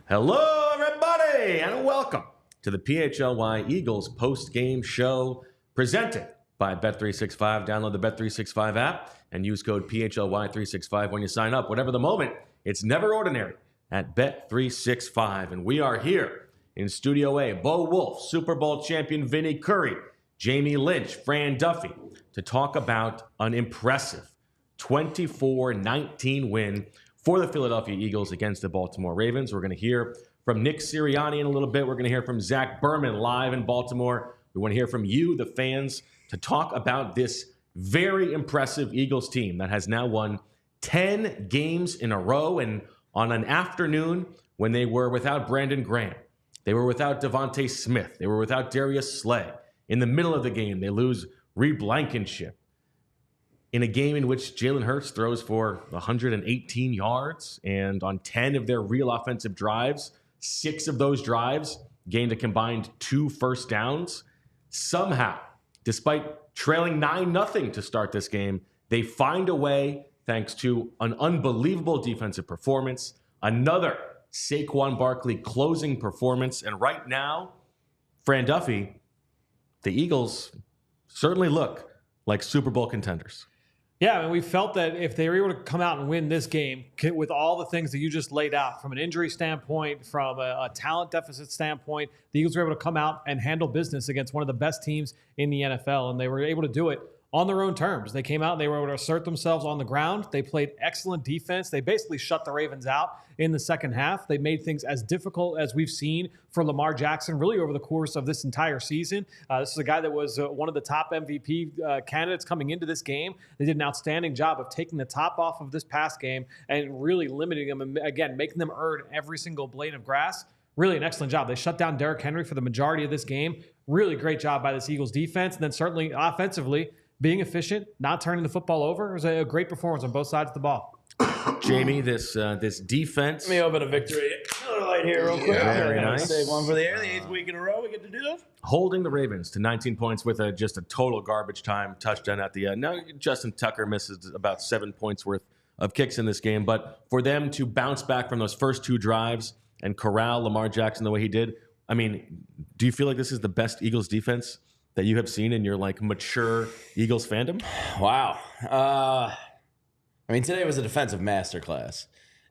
Hello, everybody, and welcome to the PHLY Eagles post-game show presented by Bet365. Download the Bet365 app and use code PHLY365 when you sign up. Whatever the moment, it's never ordinary at Bet365. And we are here in Studio A. Bo Wulf, Super Bowl champion Vinny Curry, Jamie Lynch, Fran Duffy, to talk about an impressive 24-19 win for the Philadelphia Eagles against the Baltimore Ravens. We're going to hear from Nick Sirianni in a little bit. We're going to hear from Zack Baun live in Baltimore. We want to hear from you, the fans, to talk about this very impressive Eagles team that has now won 10 games in a row. And on an afternoon when they were without Brandon Graham, they were without Devontae Smith, they were without Darius Slay. In the middle of the game, they lose Reed Blankenship. In a game in which Jalen Hurts throws for 118 yards, and on 10 of their real offensive drives, 6 of those drives gained a combined 2 first downs. Somehow, despite trailing 9-0 to start this game, they find a way, thanks to an unbelievable defensive performance, another Saquon Barkley closing performance, and right now, Fran Duffy, the Eagles certainly look like Super Bowl contenders. Yeah, I mean, we felt that if they were able to come out and win this game with all the things that you just laid out, from an injury standpoint, from a talent deficit standpoint, the Eagles were able to come out and handle business against one of the best teams in the NFL, and they were able to do it on their own terms. They came out and they were able to assert themselves on the ground. They played excellent defense. They basically shut the Ravens out in the second half. They made things as difficult as we've seen for Lamar Jackson really over the course of this entire season. This is a guy that was one of the top MVP candidates coming into this game. They did an outstanding job of taking the top off of this pass game and really limiting them, and again, making them earn every single blade of grass. Really an excellent job. They shut down Derrick Henry for the majority of this game. Really great job by this Eagles defense. And then certainly offensively, being efficient, not turning the football over. It was a great performance on both sides of the ball. Jamie, this defense. Let me open a victory light here real quick. Very nice. Save one for the air. The 8th week in a row we get to do this. Holding the Ravens to 19 points with just a total garbage time touchdown at the end. Now, Justin Tucker misses about 7 points worth of kicks in this game, but for them to bounce back from those first 2 drives and corral Lamar Jackson the way he did, I mean, do you feel like this is the best Eagles defense that you have seen in your mature Eagles fandom? Wow. I mean, today was a defensive masterclass.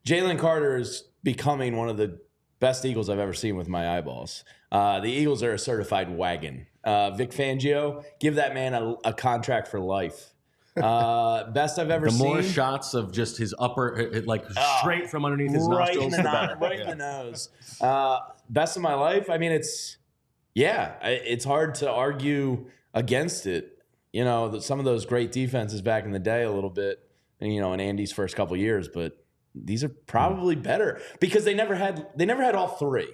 Jalen Carter is becoming one of the best Eagles I've ever seen with my eyeballs. The Eagles are a certified wagon. Vic Fangio, give that man a contract for life. Best I've ever seen. The more shots of just his upper, straight from underneath his right nostrils. Right in the nose. Best of my life. I mean, it's hard to argue against it. You know, some of those great defenses back in the day a little bit, in Andy's first couple years, but these are probably better because they never had all 3.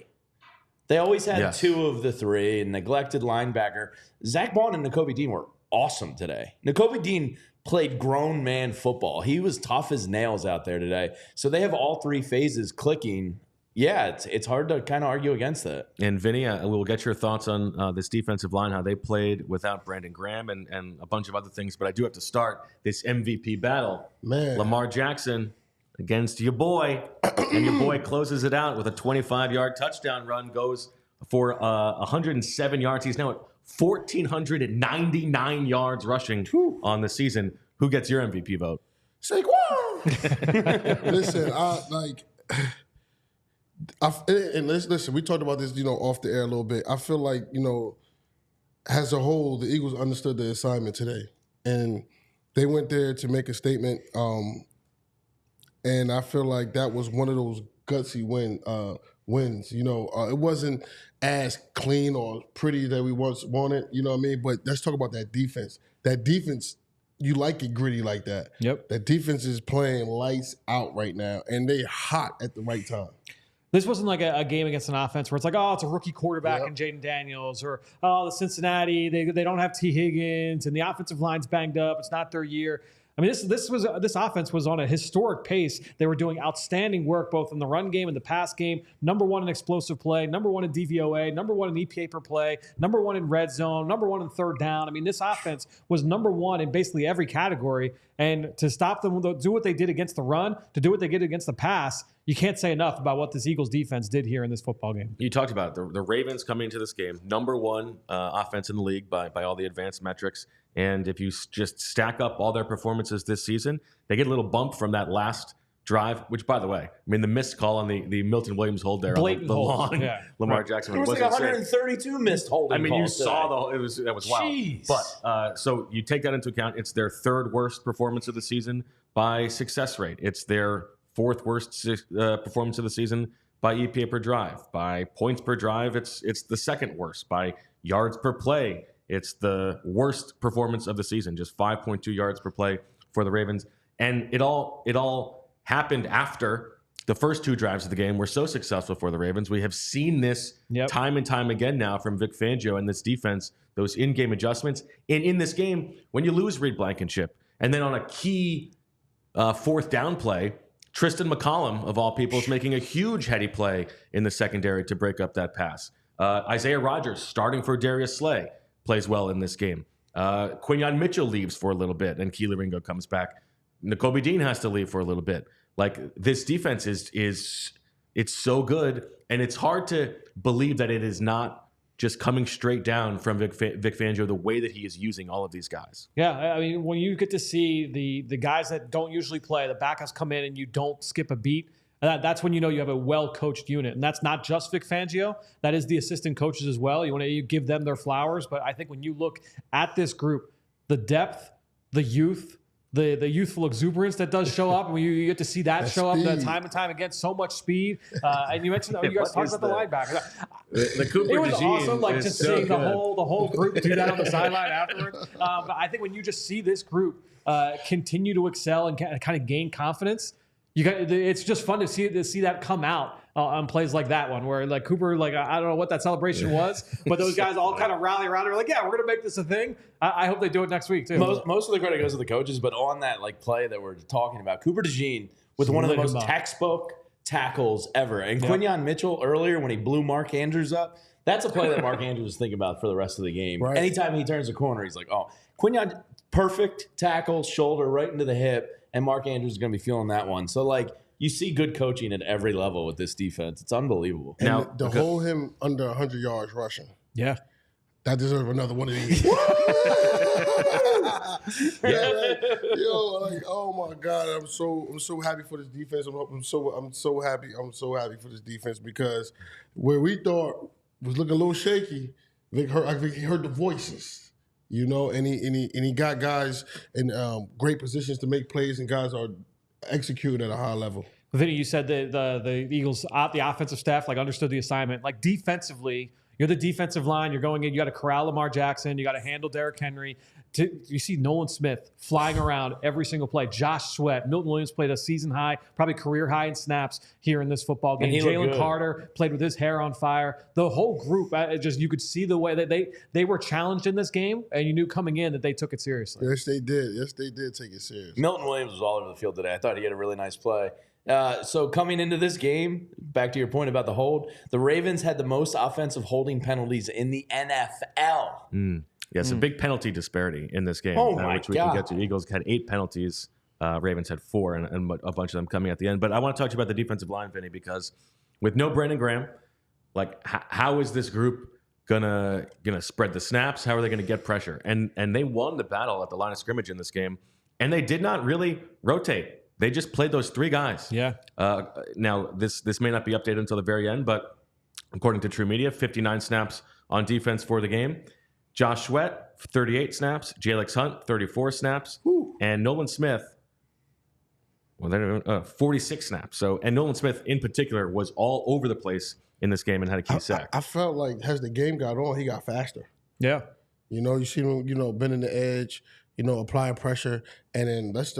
They always had 2 of the 3 and neglected linebacker. Zack Baun and Nakobe Dean were awesome today. Nakobe Dean played grown man football. He was tough as nails out there today. So they have all 3 phases clicking. Yeah, it's hard to kind of argue against that. And Vinny, we'll get your thoughts on this defensive line, how they played without Brandon Graham and a bunch of other things. But I do have to start this MVP battle. Man. Lamar Jackson against your boy, and your boy closes it out with a 25-yard touchdown run, goes for 107 yards. He's now at 1,499 yards rushing on the season. Who gets your MVP vote? Saquon! Listen, we talked about this, off the air a little bit. I feel like, as a whole, the Eagles understood the assignment today. And they went there to make a statement. And I feel like that was one of those gutsy wins. It wasn't as clean or pretty that we once wanted, you know what I mean? But let's talk about that defense. That defense, you like it gritty like that. Yep. That defense is playing lights out right now, and they hot at the right time. This wasn't like a game against an offense where it's like, oh, it's a rookie quarterback in Jaden Daniels, or, oh, the Cincinnati, they don't have T. Higgins, and the offensive line's banged up. It's not their year. I mean, this offense was on a historic pace. They were doing outstanding work both in the run game and the pass game. Number 1 in explosive play, number 1 in DVOA, number 1 in EPA per play, number 1 in red zone, number 1 in third down. I mean, this offense was number 1 in basically every category. And to stop them, to do what they did against the run, to do what they did against the pass, you can't say enough about what this Eagles defense did here in this football game. You talked about it. The Ravens coming into this game, number one offense in the league by all the advanced metrics. And if you just stack up all their performances this season, they get a little bump from that last drive, which, by the way, I mean, the missed call on the Milton Williams hold there, blatant on the hold. long Lamar Jackson. There was like 132 missed holding. I mean, calls you saw that was wild. Jeez. But so you take that into account. It's their third worst performance of the season by success rate. It's their fourth worst performance of the season by EPA per drive. By points per drive, it's the second worst. By yards per play, it's the worst performance of the season. Just 5.2 yards per play for the Ravens, and it all happened after the first two drives of the game were so successful for the Ravens. We have seen this time and time again now from Vic Fangio and this defense, those in-game adjustments. And in this game, when you lose Reed Blankenship, and then on a key fourth down play, Tristan McCollum, of all people, is making a huge heady play in the secondary to break up that pass. Isaiah Rodgers, starting for Darius Slay, plays well in this game. Quinyon Mitchell leaves for a little bit, and Keely Ringo comes back. Nakobe Dean has to leave for a little bit. Like, this defense is it's so good, and it's hard to believe that it is not just coming straight down from Vic Fangio, the way that he is using all of these guys. Yeah, I mean, when you get to see the guys that don't usually play, the backups come in and you don't skip a beat, that's when you know you have a well-coached unit. And that's not just Vic Fangio. That is the assistant coaches as well. You want to give them their flowers. But I think when you look at this group, the depth, the youth, the youthful exuberance that does show up, and when you get to see that show up time and time again, so much speed. And you mentioned you guys talked about the linebacker. The Cooper it was DeJean awesome, like just so seeing the good. whole group do that on the sideline afterwards. But I think when you just see this group continue to excel and kind of gain confidence, it's just fun to see that come out on plays like that one, where like Cooper, like I don't know what that celebration was, but those guys all kind of rally around and are like, yeah, we're gonna make this a thing. I hope they do it next week too. Most of the credit goes to the coaches, but on that like play that we're talking about, Cooper DeJean with one of the most textbook tackles ever, and Quinyon Mitchell earlier when he blew Mark Andrews up. That's a play that Mark Andrews was thinking about for the rest of the game. Right. Anytime he turns a corner, he's like, oh, Quinyon, perfect tackle, shoulder right into the hip. And Mark Andrews is going to be feeling that one. So, like, you see good coaching at every level with this defense. It's unbelievable. And now, to hold him under 100 yards rushing. Yeah. That deserves another one of these. Oh my God, I'm so happy for this defense. I'm so happy for this defense, because where we thought was looking a little shaky, he heard the voices. You know, and he got guys in great positions to make plays, and guys are executing at a high level. Vinny, you said that the Eagles, the offensive staff, like understood the assignment. Like defensively, you're the defensive line. You're going in. You got to corral Lamar Jackson. You got to handle Derrick Henry. You see Nolan Smith flying around every single play. Josh Sweat, Milton Williams played a season high, probably career high in snaps here in this football game. Jalen Carter played with his hair on fire. The whole group, you could see the way that they were challenged in this game, and you knew coming in that they took it seriously. Yes, they did. Yes, they did take it seriously. Milton Williams was all over the field today. I thought he had a really nice play. So coming into this game, back to your point about the hold, the Ravens had the most offensive holding penalties in the NFL. Yes, a big penalty disparity in this game, which we can get to. Eagles had 8 penalties. Ravens had 4, and a bunch of them coming at the end. But I want to talk to you about the defensive line, Vinny, because with no Brandon Graham, like how is this group gonna spread the snaps? How are they gonna get pressure? And they won the battle at the line of scrimmage in this game, and they did not really rotate. They just played those 3 guys. Yeah. Now this may not be updated until the very end, but according to True Media, 59 snaps on defense for the game. Josh Sweat, 38 snaps. Jalen Hunt, 34 snaps. And Nolan Smith, 46 snaps. And Nolan Smith in particular was all over the place in this game and had a key sack. I felt like as the game got on, he got faster. Yeah. You know, you see him, bending the edge, applying pressure, and then let's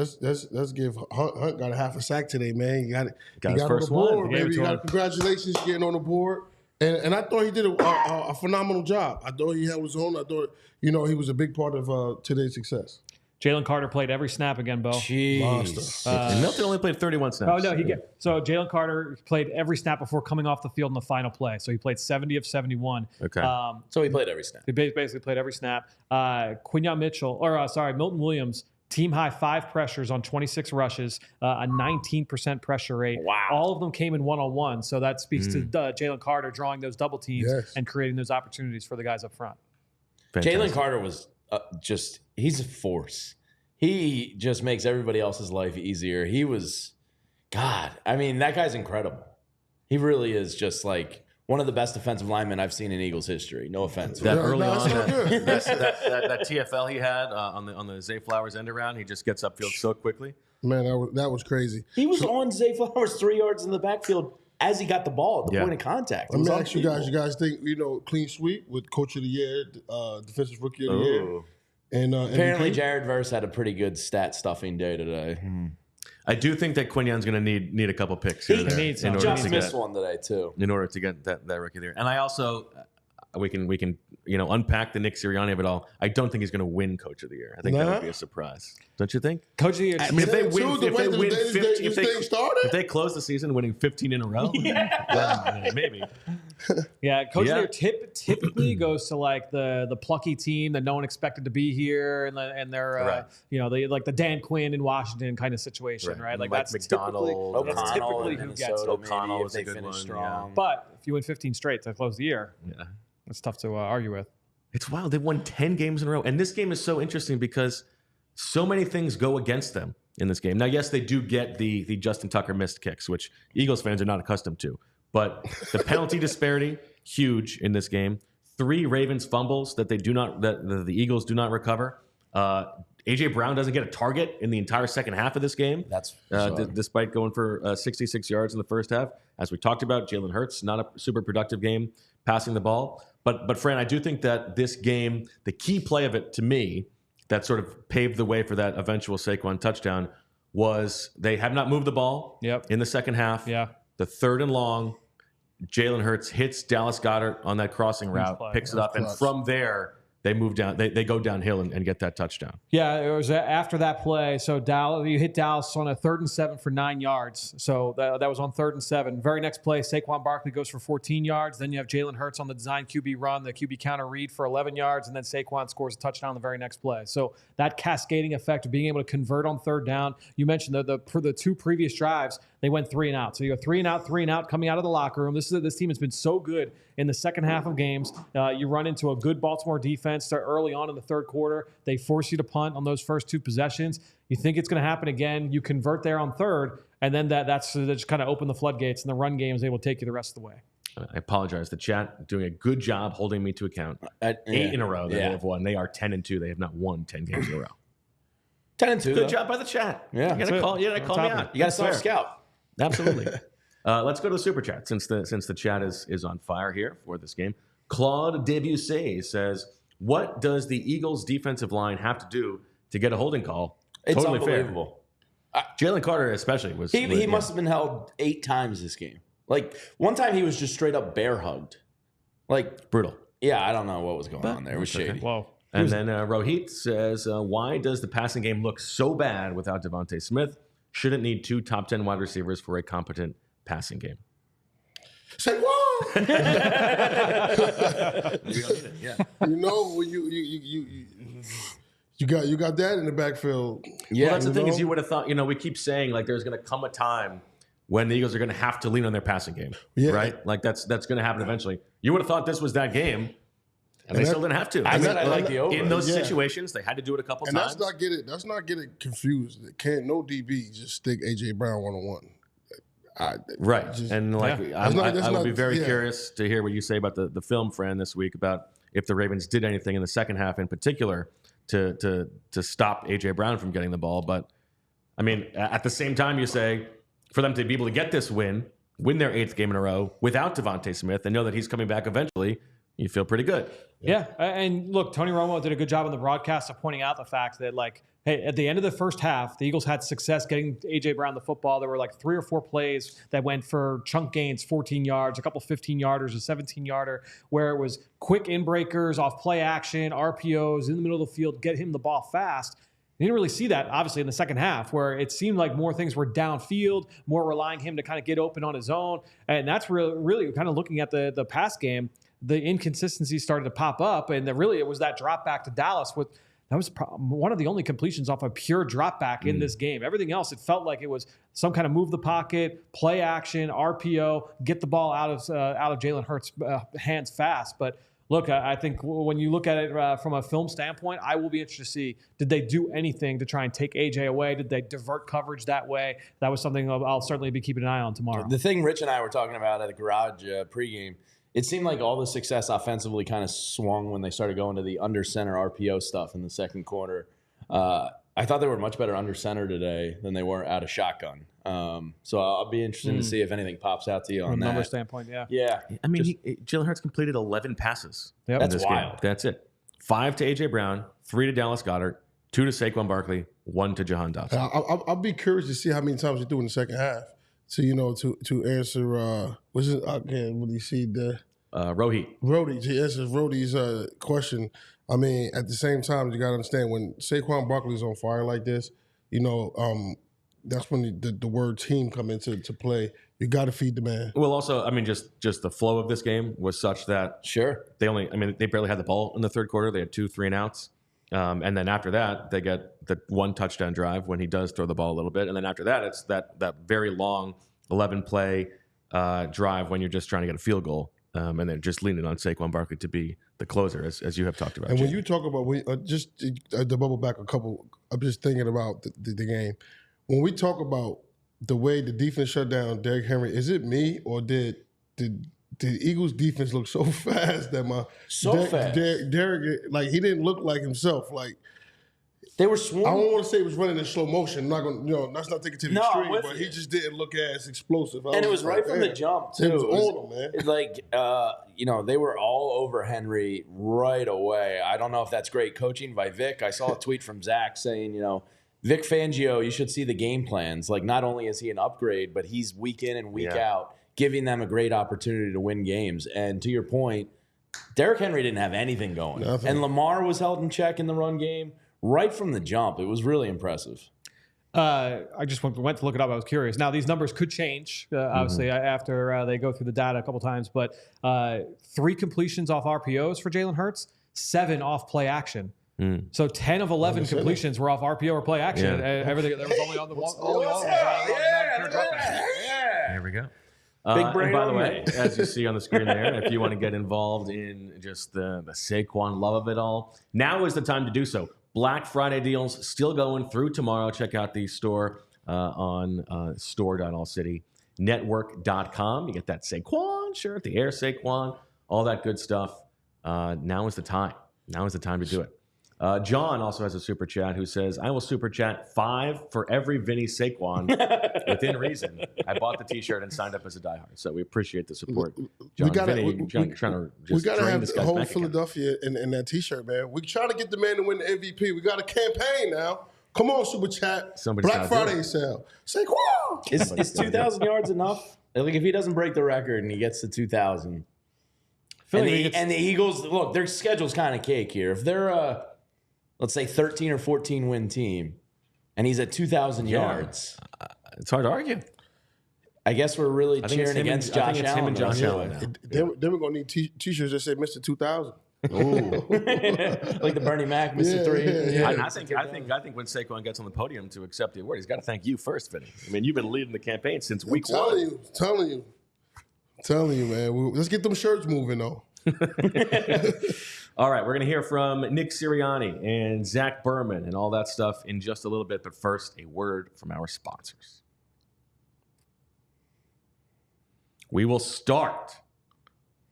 give Hunt got a half a sack today, man. He got his first on the board, one. baby. Congratulations getting on the board. And I thought he did a phenomenal job. I thought he held his own. I thought, he was a big part of today's success. Jalen Carter played every snap again, Bo. Jeez. And Milton only played 31 snaps. Oh, no. So Jalen Carter played every snap before coming off the field in the final play. So he played 70 of 71. Okay. So he played every snap. He basically played every snap. Milton Williams team high 5 pressures on 26 rushes, a 19% pressure rate. Wow. All of them came in one-on-one. So that speaks to Jalen Carter drawing those double teams and creating those opportunities for the guys up front. Jalen Carter was he's a force. He just makes everybody else's life easier. He was, God, I mean, that guy's incredible. He really is just like one of the best defensive linemen I've seen in Eagles history. No offense. That early on, that TFL he had on the Zay Flowers end around, he just gets upfield so quickly. Man, that was crazy. He was on Zay Flowers 3 yards in the backfield as he got the ball at the point of contact. Let me ask you guys think, clean sweep with Coach of the Year, Defensive Rookie of the Year? And apparently MVP? Jared Verse had a pretty good stat stuffing day today. I do think that Quinyon's going to need a couple picks. He just missed one today too. In order to get that rookie there. And I also, we can unpack the Nick Sirianni of it all. I don't think he's going to win Coach of the Year. I think that would be a surprise. Don't you think? Coach of the Year. I mean, if they close the season winning 15 in a row, then maybe. Yeah, Coach of the Year typically goes to like the plucky team that no one expected to be here, and they're they like the Dan Quinn in Washington kind of situation, right? Like that's McDonald, typically who gets it. O'Connell was if a good one. strong. But if you win 15 straight to close the year, it's tough to argue with. It's wild. They've won 10 games in a row, and this game is so interesting because so many things go against them in this game. Now, yes, they do get the Justin Tucker missed kicks, which Eagles fans are not accustomed to. But the penalty disparity, huge in this game. 3 Ravens fumbles that the Eagles do not recover. AJ Brown doesn't get a target in the entire second half of this game. That's despite going for 66 yards in the first half. As we talked about, Jalen Hurts, not a super productive game passing the ball. But Fran, I do think that this game, the key play of it to me, that sort of paved the way for that eventual Saquon touchdown, was they have not moved the ball in the second half. Yeah. The 3rd and long, Jalen Hurts hits Dallas Goedert on that crossing route, picks it up, and from there they move down. They go downhill and get that touchdown. Yeah, it was after that play. So you hit Dallas on a 3rd and 7 for 9 yards. So that was on 3rd and 7. Very next play, Saquon Barkley goes for 14 yards. Then you have Jalen Hurts on the design QB run, the QB counter read for 11 yards, and then Saquon scores a touchdown on the very next play. So that cascading effect of being able to convert on 3rd down. You mentioned for the 2 previous drives, they went 3 and out. So you go 3 and out, 3 and out coming out of the locker room. This team has been so good in the second half of games. You run into a good Baltimore defense start early on in the 3rd quarter. They force you to punt on those first 2 possessions. You think it's going to happen again. You convert there on 3rd, and then that's just kind of open the floodgates, and the run game is able to take you the rest of the way. I apologize. The chat doing a good job holding me to account. 8 in a row that they have won. They are 10-2. They have not won 10 games in a row. 10-2. Good job by the chat. Yeah, you got to call me out. You got to self-scout. Absolutely. Let's go to the super chat since the chat is on fire here for this game. Claude Debussy says, "What does the Eagles defensive line have to do to get a holding call?" It's totally unbelievable. Jalen Carter especially was. He must have been held 8 times this game. Like one time he was just straight up bear hugged. Like brutal. Yeah, I don't know what was going on there. It was shady. Okay. Whoa. And then Rohit says, "Why does the passing game look so bad without Devontae Smith? Shouldn't need 2 top 10 wide receivers for a competent passing game." Say what? We don't need it. Yeah. When you got that in the backfield. Yeah. Well, that's the thing is you would have thought. We keep saying like there's going to come a time when the Eagles are going to have to lean on their passing game, right? Like that's going to happen eventually. You would have thought this was that game. And they still didn't have to. I like the over. In those situations, they had to do it a couple times. And let's not get it confused. No DB just stick AJ Brown 1-on-1. Right. I would be very curious to hear what you say about the film, Fran, this week about if the Ravens did anything in the second half in particular to stop AJ Brown from getting the ball. But I mean, at the same time, you say for them to be able to get this win their 8th game in a row without Devontae Smith and know that he's coming back eventually, you feel pretty good. Yeah. And look, Tony Romo did a good job on the broadcast of pointing out the fact that, like, hey, at the end of the first half, the Eagles had success getting A.J. Brown the football. There were like 3 or 4 plays that went for chunk gains, 14 yards, a couple 15-yarders, a 17-yarder, where it was quick in-breakers, off play action, RPOs, in the middle of the field, get him the ball fast. You didn't really see that, obviously, in the second half, where it seemed like more things were downfield, more relying him to kind of get open on his own. And that's really kind of looking at the pass game. The inconsistencies started to pop up, and it was that drop back to Dallas with that was one of the only completions off a pure drop back in this game. Everything else, it felt like it was some kind of move the pocket, play action, RPO, get the ball out of Jalen Hurts' hands fast. But look, I think when you look at it from a film standpoint, I will be interested to see, did they do anything to try and take AJ away? Did they divert coverage that way? That was something I'll certainly be keeping an eye on tomorrow. The thing Rich and I were talking about at the garage pregame, it seemed like all the success offensively kind of swung when they started going to the under center RPO stuff in the second quarter. I thought they were much better under center today than they were out of shotgun. So I'll be interested to see if anything pops out to you on From a that. number standpoint, yeah. Yeah. I mean, Jalen Hurts completed 11 passes. Yep. in That's this wild. game. That's it. 5 to A.J. Brown, 3 to Dallas Goedert, 2 to Saquon Barkley, 1 to Jahan Dotson. I'll be curious to see how many times they do in the second half. So, to answer, what's it? I can't really see the Rohit. Rhodey. To answer Rhodey's question, I mean, at the same time, you got to understand when Saquon Barkley's on fire like this, that's when the word team come into play. You got to feed the man. Well, also, I mean, just the flow of this game was such that Sure. they barely had the ball in the third quarter. They had 2 3-and-outs. And then after that, they get the 1 touchdown drive when he does throw the ball a little bit. And then after that, it's that very long 11-play drive when you're just trying to get a field goal. And then just leaning on Saquon Barkley to be the closer, as you have talked about. And Jay. when you talk about, just to bubble back a couple, I'm just thinking about the game. When we talk about the way the defense shut down Derrick Henry, is it me or did the Eagles defense look so fast that fast. Derrick, like, he didn't look like himself. Like, They were I swarming. don't want to say he was running in slow motion. I'm not gonna, let's not take it to the No, I'm extreme, with but you. he just didn't look as explosive. And it was right from the jump, too. It was on him, man. It's like, they were all over Henry right away. I don't know if that's great coaching by Vic. I saw a tweet from Zach saying, Vic Fangio, you should see the game plans. Like, not only is he an upgrade, but he's week in and week out, giving them a great opportunity to win games. And to your point, Derrick Henry didn't have anything going. Nothing. And Lamar was held in check in the run game right from the jump. It was really impressive. I just went to look it up. I was curious. Now, these numbers could change, obviously, after they go through the data a couple times. But 3 completions off RPOs for Jalen Hurts, 7 off play action. So 10 of 11 completions were off RPO or play action. Yeah. Everything that was only on the one. There we go. Big brain and by the on way, me. as you see on the screen there, if you want to get involved in just the Saquon love of it all, now is the time to do so. Black Friday deals still going through tomorrow. Check out the store on store.allcitynetwork.com. You get that Saquon shirt, the Air Saquon, all that good stuff. Now is the time. Now is the time to do it. John also has a super chat who says, I will super chat 5 for every Vinny Saquon within reason. I bought the t-shirt and signed up as a diehard. So we appreciate the support. John, trying to just we gotta drain have this the guy's whole bank account. Philadelphia in that t-shirt, man. We're trying to get the man to win the MVP. We got a campaign now. Come on, super chat. Somebody's Black gotta do Friday sale. Saquon. Is 2,000 yards enough? Like, if he doesn't break the record and he gets to 2,000. And the Eagles, look, their schedule's kind of cake here. If they're let's say 13 or 14 win team, and he's at 2,000 yards. It's hard to argue. I guess we're really cheering against Josh Allen. Allen. Josh Allen. Then we're gonna need t-shirts that say Mr. 2000. Like the Bernie Mac, Mr. 3. Yeah. I think when Saquon gets on the podium to accept the award, he's got to thank you first, Vinny. I mean, you've been leading the campaign since week 1. Telling you, man. Let's get them shirts moving, though. All right, we're going to hear from Nick Sirianni and Zach Berman and all that stuff in just a little bit. But first, a word from our sponsors. We will start.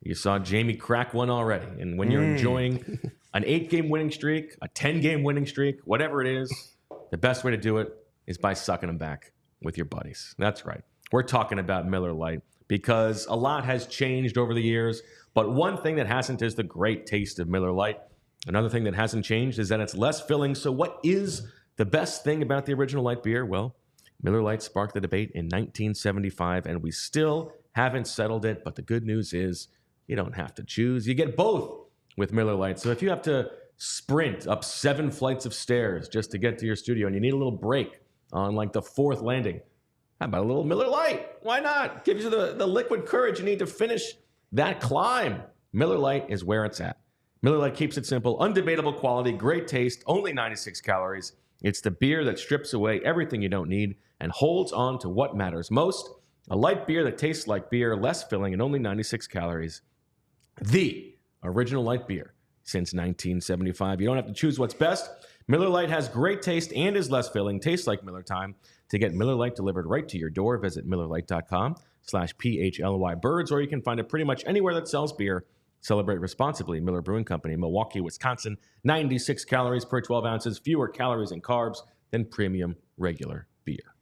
You saw Jamie crack one already. And when you're enjoying an 8-game winning streak, a 10-game winning streak, whatever it is, the best way to do it is by sucking them back with your buddies. That's right. We're talking about Miller Lite because a lot has changed over the years. But one thing that hasn't is the great taste of Miller Lite. Another thing that hasn't changed is that it's less filling. So what is the best thing about the original light beer? Well, Miller Lite sparked the debate in 1975, and we still haven't settled it. But the good news is you don't have to choose. You get both with Miller Lite. So if you have to sprint up 7 flights of stairs just to get to your studio and you need a little break on like the 4th landing, how about a little Miller Lite? Why not? Gives you the liquid courage you need to finish that climb. Miller Lite is where it's at. Miller Lite keeps it simple, undebatable quality, great taste, only 96 calories. It's the beer that strips away everything you don't need and holds on to what matters most. A light beer that tastes like beer, less filling, and only 96 calories. The original light beer since 1975. You don't have to choose what's best. Miller Lite has great taste and is less filling. Tastes like Miller time. To get Miller Lite delivered right to your door, visit MillerLite.com/PHLY Birds, or you can find it pretty much anywhere that sells beer. Celebrate responsibly. Miller Brewing Company, Milwaukee, Wisconsin. 96 calories per 12 ounces, fewer calories and carbs than premium regular beer.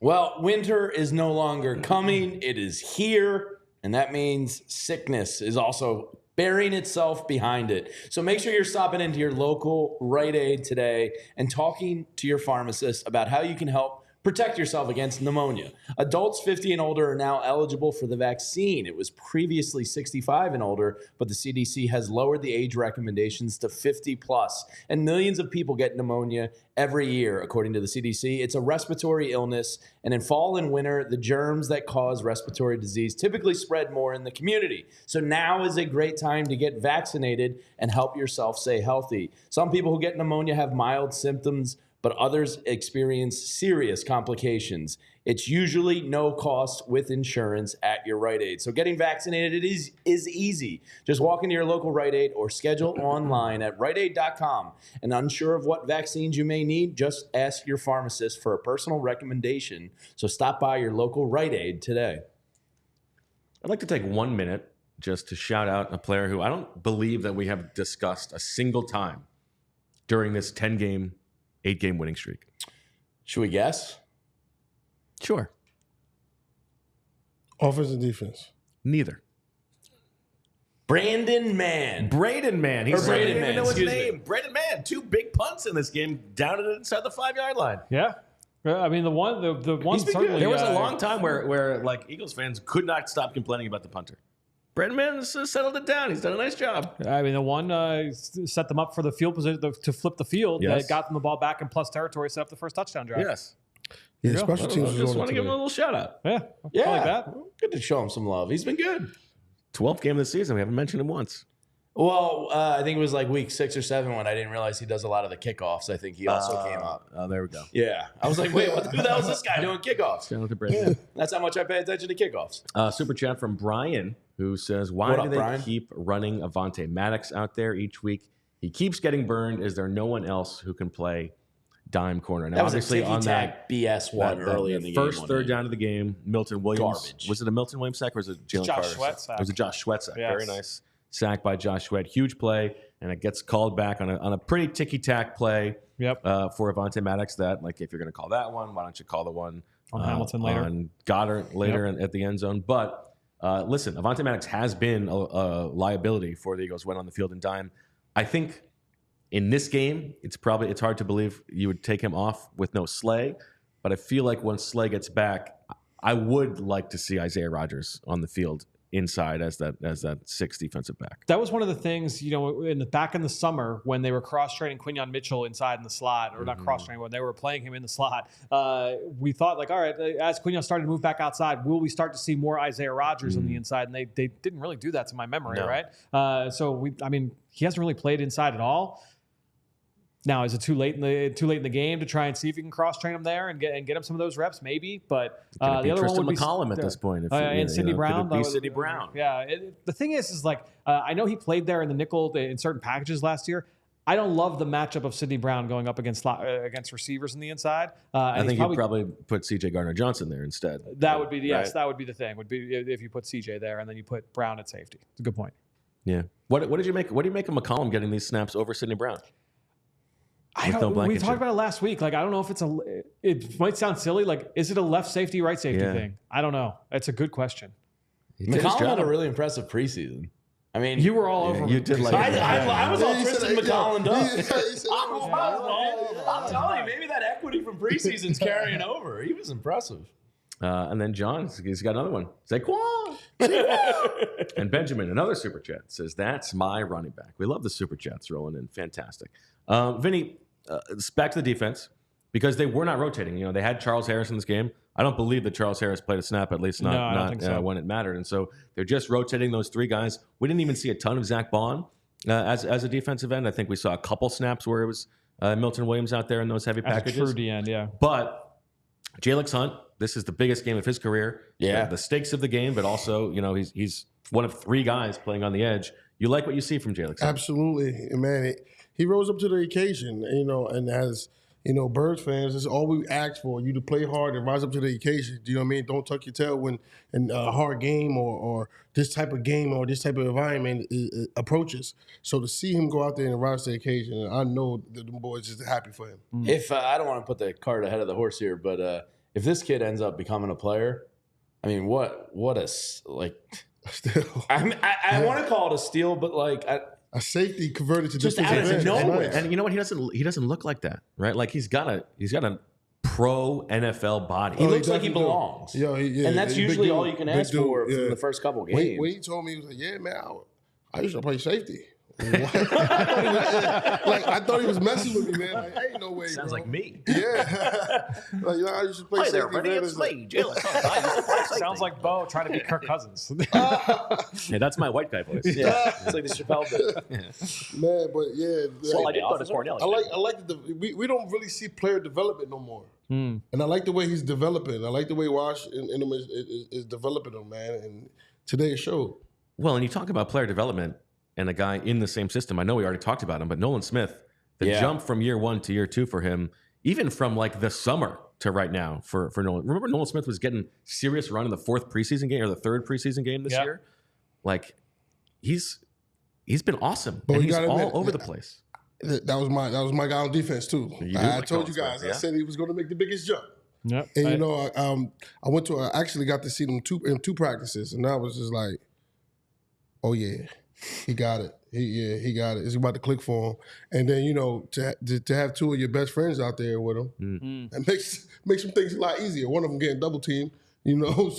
Well, winter is no longer coming. It is here, and that means sickness is also burying itself behind it. So make sure you're stopping into your local Rite Aid today and talking to your pharmacist about how you can help protect yourself against pneumonia. Adults 50 and older are now eligible for the vaccine. It was previously 65 and older, but the CDC has lowered the age recommendations to 50 plus. And millions of people get pneumonia every year, according to the CDC. It's a respiratory illness, and in fall and winter, the germs that cause respiratory disease typically spread more in the community. So now is a great time to get vaccinated and help yourself stay healthy. Some people who get pneumonia have mild symptoms, but others experience serious complications. It's usually no cost with insurance at your Rite Aid. So getting vaccinated is easy. Just walk into your local Rite Aid or schedule online at riteaid.com. And unsure of what vaccines you may need, just ask your pharmacist for a personal recommendation. So stop by your local Rite Aid today. I'd like to take 1 minute just to shout out a player who I don't believe that we have discussed a single time during this 10-game, 8-game winning streak. Should we guess? Sure. Offense and defense. Neither. Braden Mann. Braden Mann. Or Braden Mann, Know his excuse name. me. Braden Mann. 2 big punts in this game, down it inside the 5-yard line. Yeah. I mean, the one certainly. There was a long time where like Eagles fans could not stop complaining about the punter. Braden Mann's settled it down. He's done a nice job. I mean, the one set them up for the field position to flip the field. Yes. That got them the ball back in plus territory, set up the first touchdown drive. Yes. Yeah, special teams I was just on want it to give him a today. little shout out. Yeah. I like that. Good to show him some love. He's been good. 12th game of the season. We haven't mentioned him once. Well, I think it was like week 6 or 7 when I didn't realize he does a lot of the kickoffs. I think he also came up. Oh, there we go. Yeah. I was like, wait, who the hell is this guy doing kickoffs? Shout out to Braden. That's how much I pay attention to kickoffs. Super chat from Brian, who says, why What do up, they Brian? keep running Avonte Maddox out there each week? He keeps getting burned. Is there no one else who can play dime corner? Now, That was a obviously on that BS one early in the game. first third down of the game, Milton Williams. Garbage. Was it a Milton Williams sack or was it Jalen Josh Carter? Sweat sack. It was a Josh Sweat sack. Yes. Very nice sack by Josh Sweat. Huge play, and it gets called back on a pretty ticky-tack play Yep. for Avonte Maddox. That, like, if you're going to call that one, why don't you call the one On Hamilton later. on Goddard later at the end zone? But listen, Avonte Maddox has been a liability for the Eagles when on the field in dime. I think in this game, it's hard to believe you would take him off with no Slay, but I feel like when Slay gets back, I would like to see Isaiah Rodgers on the field inside as that 6th defensive back. That was one of the things, back in the summer when they were cross-training Quinyon Mitchell inside in the slot, or not cross-training, when they were playing him in the slot. We thought, like, all right, as Quinyon started to move back outside, will we start to see more Isaiah Rodgers on the inside? And they didn't really do that to my memory, No. right? He hasn't really played inside at all. Now, is it too late in the game to try and see if you can cross-train him there and get him some of those reps? Maybe, but the other Tristan one would be McCollum at this point. and Sidney Brown. Could it be Sidney Brown? Yeah. The thing is like, I know he played there in the nickel in certain packages last year. I don't love the matchup of Sidney Brown going up against receivers in the inside. I think you'd probably put C.J. Gardner-Johnson there instead. That would be right? that would be the thing. Would be if you put C.J. there and then you put Brown at safety. It's a good point. Yeah. What did you make? What do you make of McCollum getting these snaps over Sidney Brown? We talked about it last week. Like, I don't know if it might sound silly. Like, is it a left safety, right safety thing? I don't know. It's a good question. McCollum had a really impressive preseason. I mean, You were all over. You did like I was all Tristan McCollum up. He said, I'm telling you, maybe that equity from preseason's carrying over. He was impressive. and then John, he's got another one. Saquon. And Benjamin, another super chat, says, that's my running back. We love the super chats rolling in. Fantastic. Vinny, back to the defense, because they were not rotating. They had Charles Harris in this game. I don't believe that Charles Harris played a snap, at least I don't think so. when it mattered. And so they're just rotating those 3 guys. We didn't even see a ton of Zack Baun as a defensive end. I think we saw a couple snaps where it was Milton Williams out there in those heavy As a packages. true DN, yeah. But Jalen Hunt, this is the biggest game of his career. Yeah. The stakes of the game, but also, he's one of 3 guys playing on the edge. You like what you see from Jalen Hunt? Absolutely, man. He rose up to the occasion, and as Birds fans, that's all we ask for, you to play hard and rise up to the occasion. Do you know what I mean? Don't tuck your tail when in a hard game or this type of game or this type of environment approaches. So to see him go out there and rise to the occasion, I know that the boys just happy for him. If I don't want to put the cart ahead of the horse here, but if this kid ends up becoming a player, I mean, what a Still, I want to call it a steal, but a safety converted to Just defensive out of end. nowhere. And you know what? He doesn't look like that, right? Like he's got a pro NFL body. he Oh, looks like he definitely do. belongs. Yo, And that's he's a big usually dude. all you can Big ask dude, for yeah. from the first couple games. When he told me, he was like, "Yeah, man, I used to play safety." What? I thought he was messing with me, man. Like, ain't no way. Sounds bro. like me. Yeah. I used to play safety. Man. It's like- Jalen Hunt. I used to play safety. Sounds like Bo trying to be Kirk Cousins. Yeah, that's my white guy voice. Yeah, it's like the Chappelle bit. Man, but yeah, Well, I did go to Cornell. I like we don't really see player development no more, and I like the way he's developing. I like the way Wash and him is developing him, man. And today it showed. Well, and you talk about player development and a guy in the same system. I know we already talked about him, but Nolan Smith, the jump from year 1 to year 2 for him, even from like the summer to right now for Nolan. Remember, Nolan Smith was getting serious run in the 4th preseason game or the 3rd preseason game this year. Like he's been awesome. But And you he's gotta all admit, over the place. That was my guy on defense too. You do I like told you Nolan guys. Smith, I said he was going to make the biggest jump. Yep. And I went to. I actually got to see them in 2 practices, and I was just like, "Oh yeah, he got it. He got it. It's about to click for him." And then to have 2 of your best friends out there with him, it makes some things a lot easier. One of them getting double teamed, so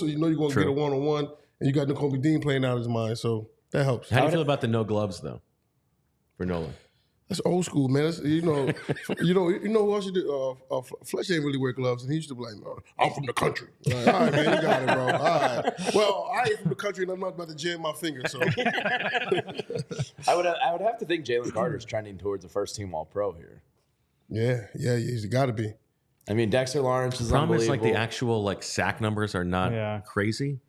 you're going to get a 1-on-1, and you got Nakobe Dean playing out of his mind, so that helps. How do you feel about the no gloves though for Nolan? That's old school, man. That's, you know who else you did? Fletcher didn't really wear gloves, and he used to be like, "No, I'm from the country." Like, all right, man, you got it, bro. All right. Well, I ain't from the country, and I'm not about to jam my finger. So I would have to think Jalen Carter's trending towards a first team All-Pro here. yeah, he's got to be. I mean, Dexter Lawrence is Problem is, unbelievable. like the actual sack numbers are not crazy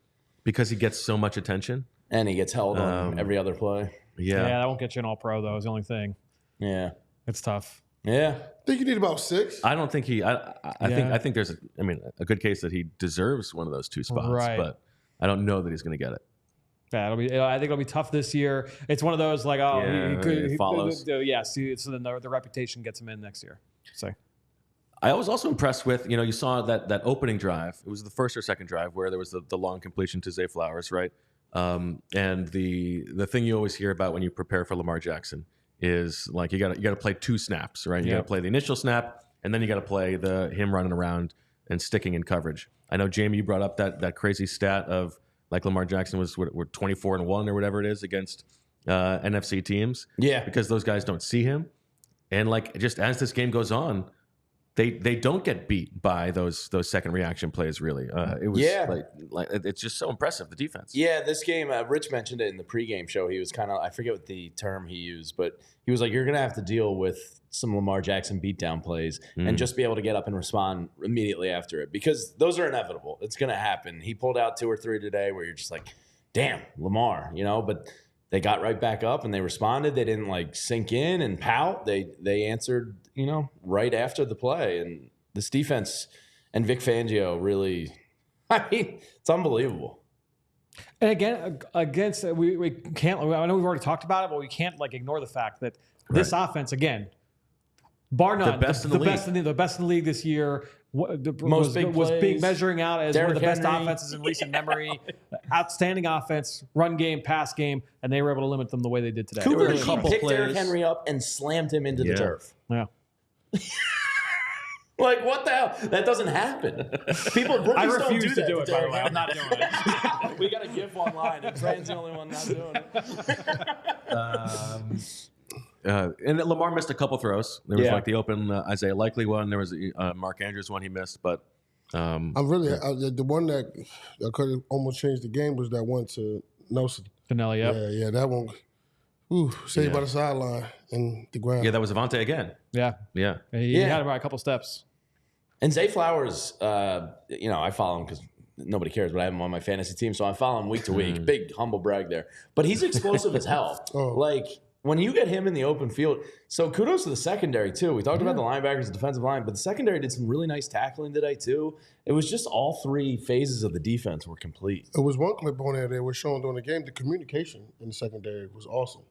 because he gets so much attention. And he gets held on every other play. Yeah, that won't get you an All-Pro though. Is the only thing. Yeah. It's tough. Yeah. I think you need about 6. I don't think he. I think there's a good case that he deserves one of those 2 spots, Right. but I don't know that he's going to get it. Yeah, I think it'll be tough this year. It's one of those like, it follows. So then the reputation gets him in next year. So I was also impressed with, you saw that opening drive. It was the first or second drive where there was the long completion to Zay Flowers, right? And the thing you always hear about when you prepare for Lamar Jackson is like you got to play 2 snaps, right? You got to play the initial snap, and then you got to play him running around and sticking in coverage. I know, Jamie, you brought up that crazy stat of like Lamar Jackson was 24-1 or whatever it is against NFC teams. Yeah. Because those guys don't see him, and like just as this game goes on, they don't get beat by those second reaction plays. Really, it was like it's just so impressive, the defense. Yeah, this game, Rich mentioned it in the pregame show. He was kind of, I forget what the term he used, but he was like, you're going to have to deal with some Lamar Jackson beatdown plays and just be able to get up and respond immediately after it, because those are inevitable. It's going to happen. He pulled out 2 or 3 today where you're just like, damn, Lamar, but they got right back up and they responded. They didn't like sink in and pout. They answered, right after the play. And this defense and Vic Fangio really, it's unbelievable. And again, against we can't. I know we've already talked about it, but we can't ignore the fact that this offense, again, bar none, The best in the league this year. Most big was plays. being measuring out as Derrick one of the best Henry. offenses in recent memory. Outstanding offense, run game, pass game, and they were able to limit them the way they did today. Cooper a couple picked players. Derrick Henry up and slammed him into the turf. Yeah. Like, what the hell? That doesn't happen. Rookies I don't refuse do to do it, by the way. Derrick I'm not doing it. Henry. We got a GIF online, and Fran's the only one not doing it. And Lamar missed a couple throws. There was like the open Isaiah Likely one. There was a Mark Andrews one he missed, but I'm really the one that could have almost changed the game was that one to Nelson. Finelli, yep. Yeah, that one. Saved by the sideline and the ground. Yeah, that was Avante again. Yeah. Yeah. He had about a couple steps. And Zay Flowers, I follow him because nobody cares, but I have him on my fantasy team, so I follow him week to week. Big humble brag there. But he's explosive as hell. Like, when you get him in the open field, so kudos to the secondary, too. We talked about the linebackers, the defensive line, but the secondary did some really nice tackling today, too. It was just all three phases of the defense were complete. It was one clip on there that was shown during the game. The communication in the secondary was awesome.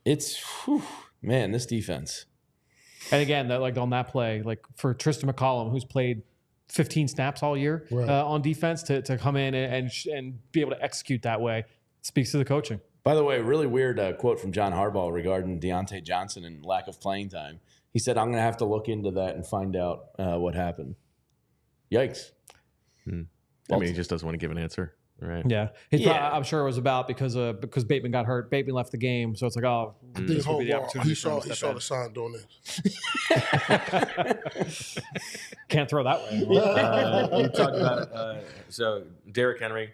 It's, man, this defense. And again, on that play, like for Tristan McCollum, who's played 15 snaps all year on defense, to come in and be able to execute that way, speaks to the coaching. By the way, really weird quote from John Harbaugh regarding Deontay Johnson and lack of playing time. He said, "I'm going to have to look into that and find out what happened." Yikes. I mean, he just doesn't want to give an answer, right? Yeah. I'm sure it was about because Bateman got hurt. Bateman left the game, so it's like, I think he saw the sign doing this. Can't throw that way. You talked about so Derrick Henry,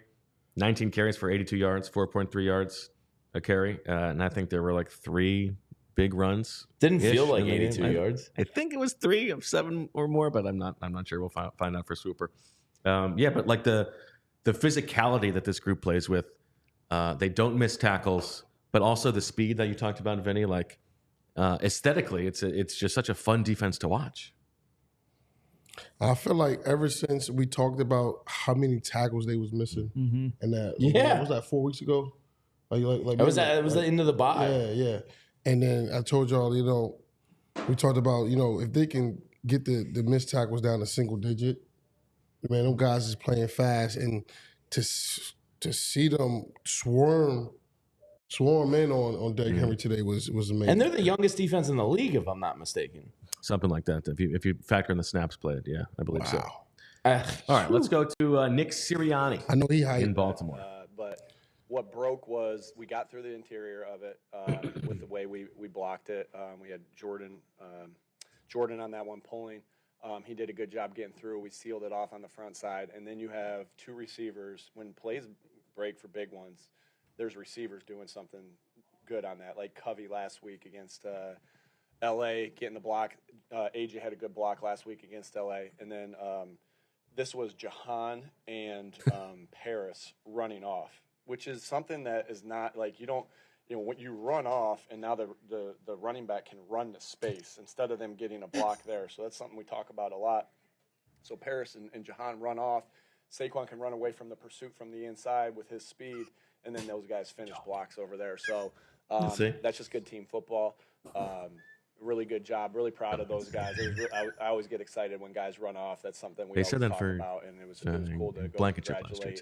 19 carries for 82 yards, 4.3 yards a carry, and I think there were like 3 big runs. Didn't feel like 82 yards. I think it was 3 of 7 or more, but I'm not sure. We'll find out for Swooper. But like the physicality that this group plays with, they don't miss tackles, but also the speed that you talked about, Vinny. Like aesthetically, it's just such a fun defense to watch. I feel like ever since we talked about how many tackles they was missing, and that was that 4 weeks ago. It was the end of the bye. Yeah. And then I told y'all, we talked about, if they can get the missed tackles down to single digit, man, them guys is playing fast, and to see them swarm in on Derrick Henry today was amazing. And they're the youngest defense in the league, if I'm not mistaken. Something like that. If you factor in the snaps played, yeah, I believe so. All right, let's go to Nick Sirianni. I know he hyped in Baltimore. But what broke was we got through the interior of it with the way we blocked it. We had Jordan on that one pulling. He did a good job getting through. We sealed it off on the front side. And then you have 2 receivers. When plays break for big ones, there's receivers doing something good on that, like Covey last week against L.A. getting the block. AJ had a good block last week against L.A. And then this was Jahan and Paris running off, which is something that is not like when you run off and now the running back can run to space instead of them getting a block there. So that's something we talk about a lot. So Paris and Jahan run off. Saquon can run away from the pursuit from the inside with his speed, and then those guys finish blocks over there. So that's just good team football. Really good job. Really proud of those guys. I always get excited when guys run off. That's something we always talk about, and it was cool to go congratulate.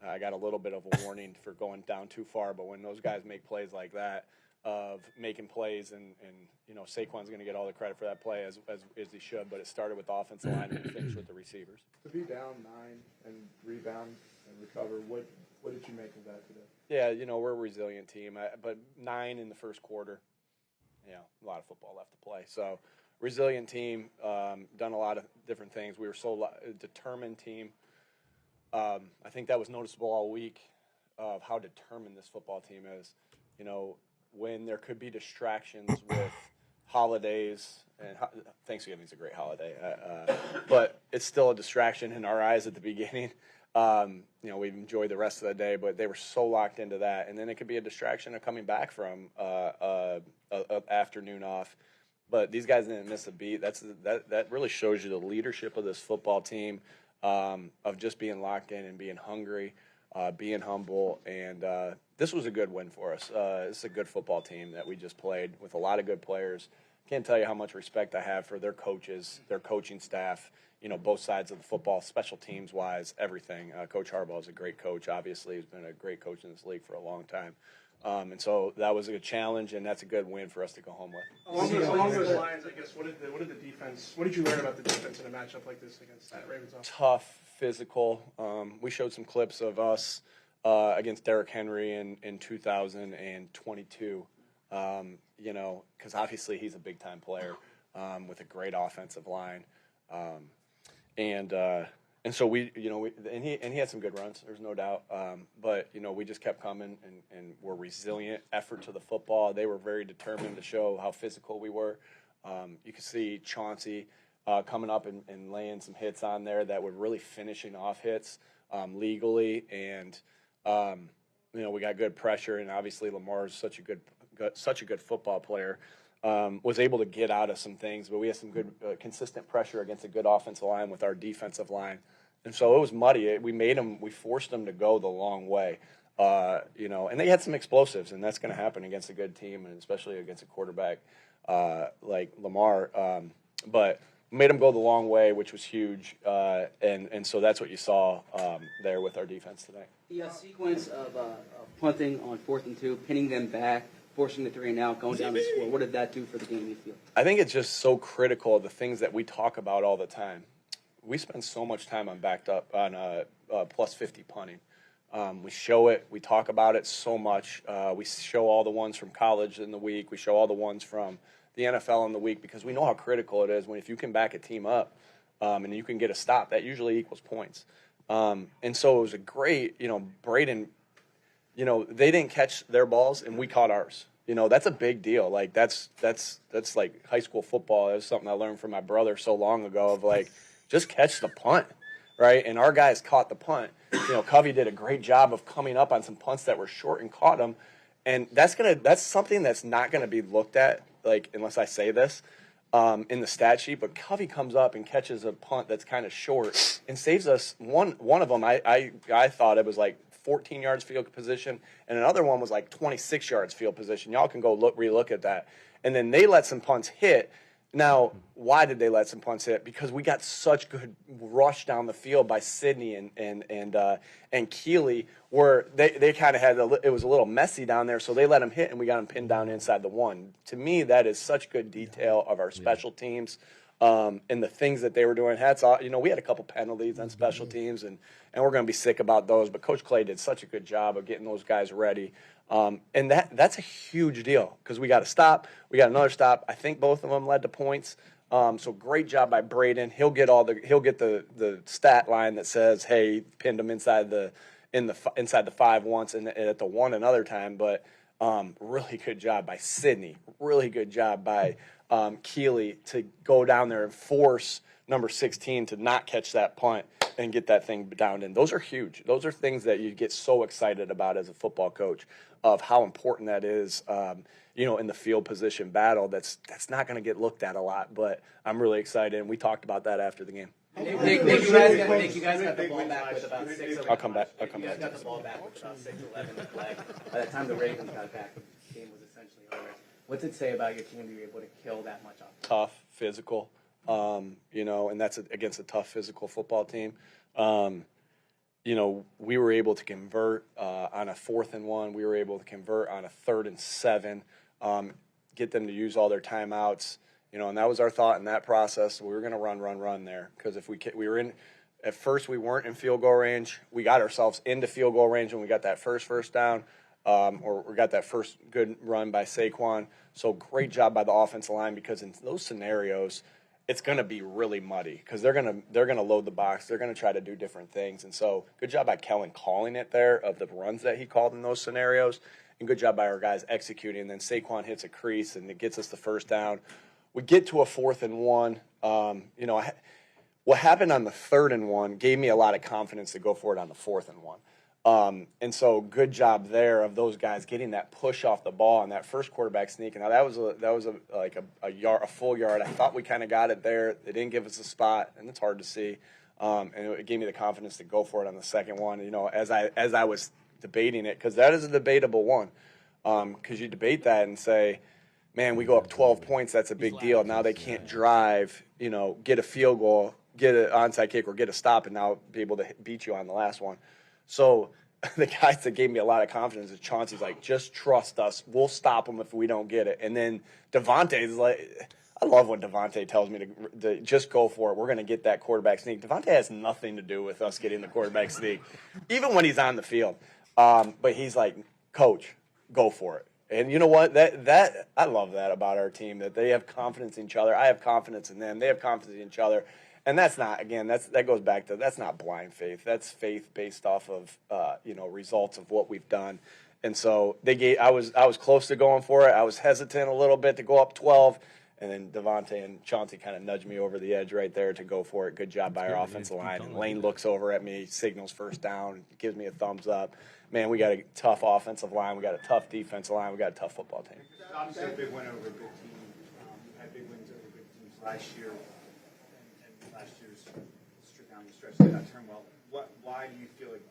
I got a little bit of a warning for going down too far, but when those guys make plays like that, of making plays, and Saquon's going to get all the credit for that play as he should, but it started with the offensive line and finished with the receivers. To be down 9 and rebound and recover, what did you make of that today? Yeah, we're a resilient team, but 9 in the first quarter. A lot of football left to play. So, resilient team, done a lot of different things. We were a determined team. I think that was noticeable all week of how determined this football team is. When there could be distractions with holidays, and Thanksgiving's a great holiday, but it's still a distraction in our eyes at the beginning. We enjoy the rest of the day, but they were so locked into that. And then it could be a distraction of coming back from an afternoon off. But these guys didn't miss a beat. That really shows you the leadership of this football team, of just being locked in and being hungry, being humble. And this was a good win for us. It's a good football team that we just played with a lot of good players. Can't tell you how much respect I have for their coaches, their coaching staff, both sides of the football, special teams wise, everything. Coach Harbaugh is a great coach. Obviously, he's been a great coach in this league for a long time. And so that was a challenge, and that's a good win for us to go home with. Along those lines, I guess, what did you learn about the defense in a matchup like this against that Ravens offense? Tough, physical. We showed some clips of us against Derrick Henry in 2022. Because obviously he's a big-time player with a great offensive line. And so we had some good runs. There's no doubt. But we just kept coming and were resilient. Effort to the football. They were very determined to show how physical we were. You could see Chauncey coming up and laying some hits on there that were really finishing off hits legally. And we got good pressure. And obviously Lamar is such a good football player. Was able to get out of some things, but we had some good consistent pressure against a good offensive line with our defensive line. And so it was muddy. We forced them to go the long way, and they had some explosives, and that's going to happen against a good team, and especially against a quarterback like Lamar. But made them go the long way, which was huge, and so that's what you saw there with our defense today. The sequence of punting on 4th and 2, pinning them back, forcing the 3 and out, going down the score. What did that do for the game, you feel? I think it's just so critical of the things that we talk about all the time. We spend so much time on plus 50 punting. We show it. We talk about it so much. We show all the ones from college in the week. We show all the ones from the NFL in the week because we know how critical it is if you can back a team up and you can get a stop. That usually equals points. And so it was a great, Braden, they didn't catch their balls and we caught ours. That's a big deal. Like that's like high school football. That's something I learned from my brother so long ago of just catch the punt, right? And our guys caught the punt. Covey did a great job of coming up on some punts that were short and caught them. And that's something that's not gonna be looked at, unless I say this, in the stat sheet. But Covey comes up and catches a punt that's kind of short and saves us one of them. I thought it was 14 yards field position, and another one was 26 yards field position. Y'all can go relook at that. And then they let some punts hit. Now, why did they let some punts hit? Because we got such good rush down the field by Sidney and Keeley, where they kind of had it was a little messy down there, so they let them hit, and we got them pinned down inside the 1. To me, that is such good detail of our special teams. And the things that they were doing. Hats off. We had a couple penalties on special teams, and we're going to be sick about those. But Coach Clay did such a good job of getting those guys ready. And that's a huge deal because we got a stop. We got another stop. I think both of them led to points. So great job by Braden. He'll get the stat line that says, hey, pinned him inside the 5 once and at the 1 another time. But really good job by Sidney. Really good job by Keeley to go down there and force number 16 to not catch that punt and get that thing down in. Those are huge. Those are things that you get so excited about as a football coach of how important that is, in the field position battle. That's not going to get looked at a lot, but I'm really excited, and we talked about that after the game. Nick, you guys got the ball back with about 6:11. I'll come back. You guys got the ball back with about 6:11 to play. By the time the Ravens got back, the game was essentially over. What's it say about your team to be able to kill that much off? Tough, physical, and that's against a tough physical football team. We were able to convert on a 4th and 1. We were able to convert on a 3rd and 7, get them to use all their timeouts. And that was our thought in that process. We were going to run there because if we were in. At first, we weren't in field goal range. We got ourselves into field goal range when we got that first down, or we got that first good run by Saquon. So great job by the offensive line because in those scenarios, it's going to be really muddy because they're gonna load the box. They're going to try to do different things. And so good job by Kellen calling it there of the runs that he called in those scenarios, and good job by our guys executing. And then Saquon hits a crease, and it gets us the first down. We get to a 4th and 1. What happened on the 3rd and 1 gave me a lot of confidence to go for it on the 4th and 1. And so good job there of those guys getting that push off the ball and that first quarterback sneak. Now that was a full yard. I thought we kind of got it there. They didn't give us a spot, and it's hard to see. And it gave me the confidence to go for it on the second one. As I was debating it, because that is a debatable one. Because you debate that and say, man, we go up 12 points. That's a big deal. Now they can't drive. Get a field goal, get an onside kick, or get a stop, and now be able to beat you on the last one. So the guys that gave me a lot of confidence is Chauncey's like, just trust us. We'll stop them if we don't get it. And then Devontae's like, I love when Devontae tells me to just go for it. We're going to get that quarterback sneak. Devontae has nothing to do with us getting the quarterback sneak, even when he's on the field. But he's like, Coach, go for it. And you know what? That I love that about our team, that they have confidence in each other. I have confidence in them. They have confidence in each other. And that's not, again, that goes back to, that's not blind faith. That's faith based off of, results of what we've done. And so I was close to going for it. I was hesitant a little bit to go up 12. And then Devontae and Chauncey kind of nudged me over the edge right there to go for it. Good job by our offensive line. And Lane looks over at me, signals first down, gives me a thumbs up. Man, we got a tough offensive line. We got a tough defensive line. We got a tough football team. Obviously, a big win over a good team. You had big wins over good teams last year, and last year's down the stretch did not turn well. Why do you feel like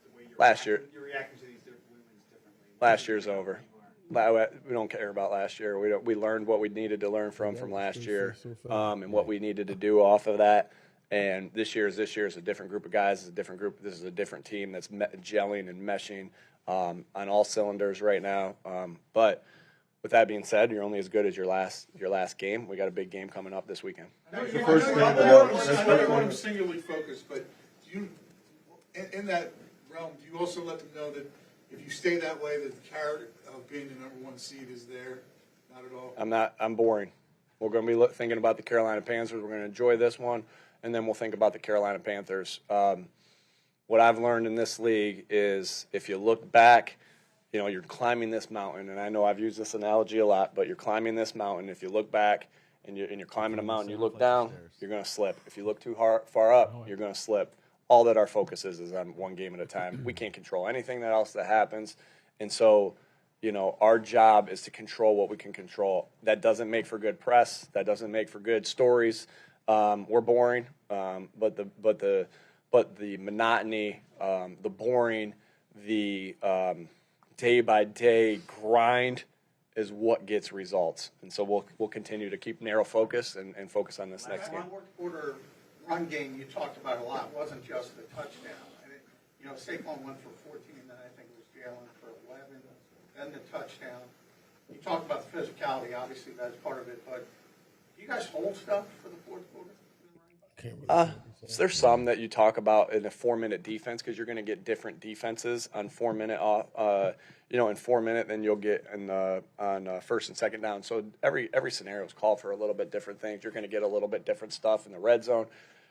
the way you're reacting to these wins differently? Last year's over. We don't care about last year. We learned what we needed to learn from last year, and what we needed to do off of that. And this year is a different group of guys. It's a different group. This is a different team that's gelling and meshing on all cylinders right now. But with that being said, you're only as good as your last game. We got a big game coming up this weekend. I know you want them singularly focused, but do you, in that realm, do you also let them know that if you stay that way, that the carrot of being the #1 seed is there? Not at all. I'm boring. We're going to be thinking about the Carolina Panthers. We're going to enjoy this one, and then we'll think about the Carolina Panthers. What I've learned in this league is if you look back, you're climbing this mountain, and I know I've used this analogy a lot, but you're climbing this mountain. If you look back and you're climbing a mountain, you look down, you're going to slip. If you look too far up, you're going to slip. All that our focus is on one game at a time. We can't control anything else that happens. And so, our job is to control what we can control. That doesn't make for good press. That doesn't make for good stories. We're boring, but the monotony, the boring, the day-by-day grind is what gets results. And so we'll continue to keep narrow focus and focus on this next game. Quarter run game you talked about a lot wasn't just the touchdown. Saquon went for 14, then I think it was Jalen for 11, then the touchdown. You talked about the physicality, obviously that's part of it, but do you guys hold stuff for the fourth quarter? There's some that you talk about in a 4-minute defense because you're going to get different defenses on 4-minute in 4 minute than you'll get on first and second down. So every scenario is called for a little bit different things. You're going to get a little bit different stuff in the red zone.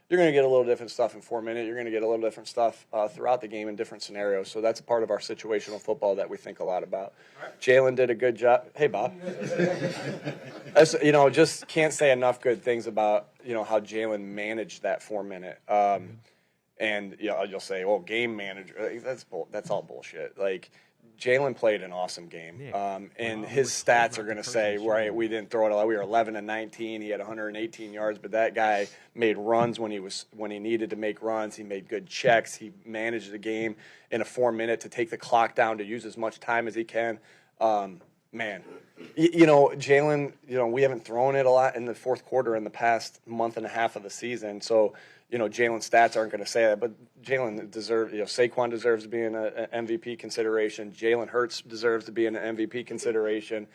You're going to get a little different stuff in 4 minute. You're going to get a little different stuff throughout the game in different scenarios. So that's a part of our situational football that we think a lot about. Right. Jalen did a good job. Hey, Bob. Just can't say enough good things about how Jalen managed that 4 minute. And you'll say, "Oh, game manager." That's all bullshit. Like, Jalen played an awesome game, and his stats are going to say, right, we didn't throw it a lot. We were 11-19. He had 118 yards, but that guy made runs when he needed to make runs. He made good checks. He managed the game in a 4 minute to take the clock down to use as much time as he can. Man, Jalen, we haven't thrown it a lot in the fourth quarter in the past month and a half of the season, so. Jalen's stats aren't going to say that, but Jalen deserves, Saquon deserves to be in an MVP consideration. Jalen Hurts deserves to be in an MVP consideration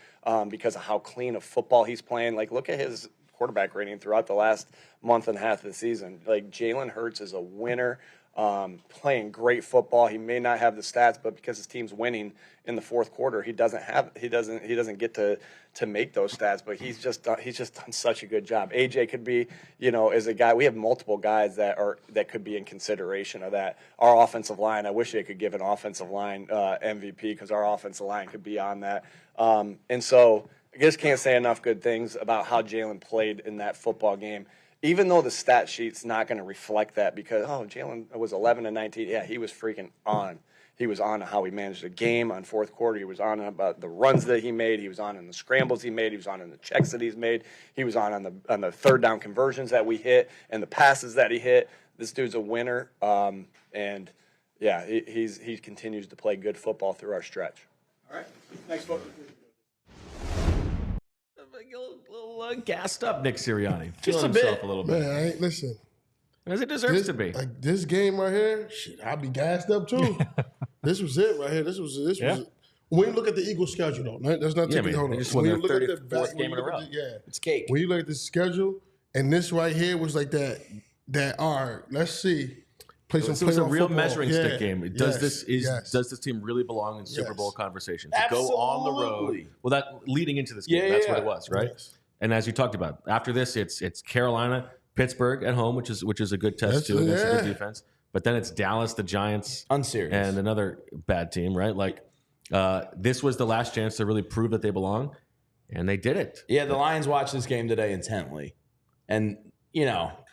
because of how clean of football he's playing. Like, look at his quarterback rating throughout the last month and a half of the season. Like, Jalen Hurts is a winner, playing great football. He may not have the stats, but because his team's winning in the fourth quarter, he doesn't get to make those stats. But he's just done such a good job. AJ could be, as a guy. We have multiple guys that could be in consideration of that. Our offensive line. I wish they could give an offensive line MVP because our offensive line could be on that. And so I just can't say enough good things about how Jalen played in that football game. Even though the stat sheet's not going to reflect that because, Jalen was 11-19. Yeah, he was freaking on. He was on how he managed the game on fourth quarter. He was on about the runs that he made. He was on in the scrambles he made. He was on in the checks that he's made. He was on the third down conversions that we hit and the passes that he hit. This dude's a winner. And, yeah, he continues to play good football through our stretch. All right. Thanks, folks. A little gassed up, Nick Sirianni. Just Feeling a bit. himself a little bit. Man, listen. As it deserves to be. Like this game right here, I'd be gassed up too. This was it right here. This was. When you look at the Eagles' schedule, though, that's not taking hold on. When you look at the game in a row. It's cake. When you look at the schedule, and this right here was like that. All right, let's see. Play some. So it's a real football. measuring stick game. Does this team really belong in Super Bowl conversation? To go on the road. Well, that leading into this game, that's what it was, right? Yes. And as you talked about, after this, it's Carolina, Pittsburgh at home, which is a good test too against a good defense. But then it's Dallas, the Giants, unserious, and another bad team, right? Like this was the last chance to really prove that they belong, and they did it. Yeah, the Lions watched this game today intently, and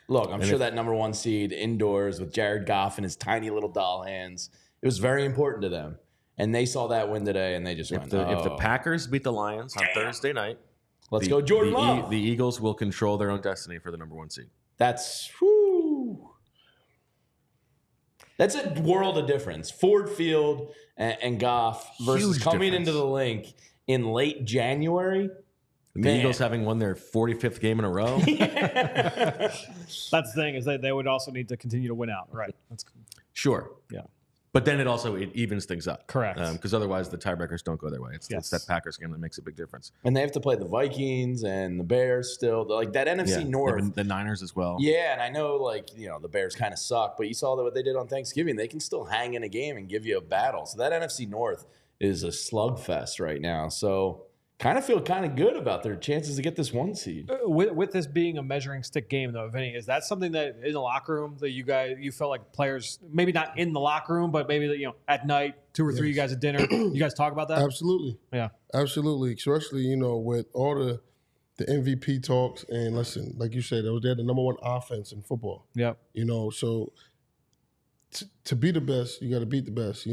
look, I'm sure that number 1 seed indoors with Jared Goff and his tiny little doll hands, it was very important to them, and they saw that win today, and they just went. If the Packers beat the Lions on Thursday night, let's go, Jordan Love. The Eagles will control their own destiny for the number 1 seed. That's That's a world of difference. Ford Field and Goff versus Huge coming difference. into the Link in late January. The Eagles having won their 45th game in a row. That's the thing, is they would also need to continue to win out, right? That's Sure. Yeah. But then it evens things up. Correct. Because otherwise the tiebreakers don't go their way. It's that Packers game that makes a big difference. And they have to play the Vikings and the Bears still. Like that NFC North. The Niners as well. Yeah, and I know the Bears kind of suck, but you saw what they did on Thanksgiving. They can still hang in a game and give you a battle. So that NFC North is a slugfest right now. So kind of feel kind of good about their chances to get this 1 seed. With this being a measuring stick game, though, Vinny, is that something that in the locker room that you felt like players, maybe not in the locker room, but maybe at night, 2 or 3 you guys at dinner, you guys talk about that? Absolutely. Yeah. Absolutely. Especially, with all the MVP talks, and listen, like you said, they're the number 1 offense in football. Yep. So to be the best, you got to beat the best,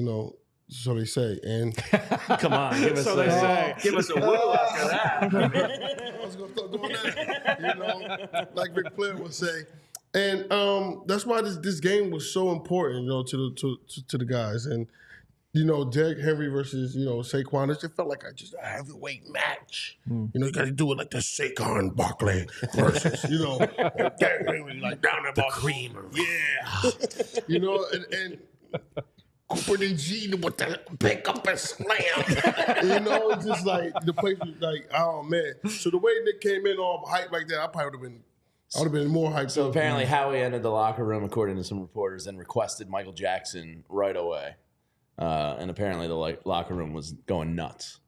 So they say, and come on, give us a woo after that. I was gonna start doing that, like Ric Flair would say, and that's why this game was so important, to the guys, and Derrick Henry versus Saquon. It just felt like a heavyweight match. You got to do it like the Saquon Barkley versus Derrick Henry, like down the creamer, and. Cooper the G with the pick up and slam. It's just like the place was like, oh man. So the way Nick came in all hype like that, I would have been more hyped. So apparently Howie entered the locker room, according to some reporters, and requested Michael Jackson right away. And apparently the locker room was nuts.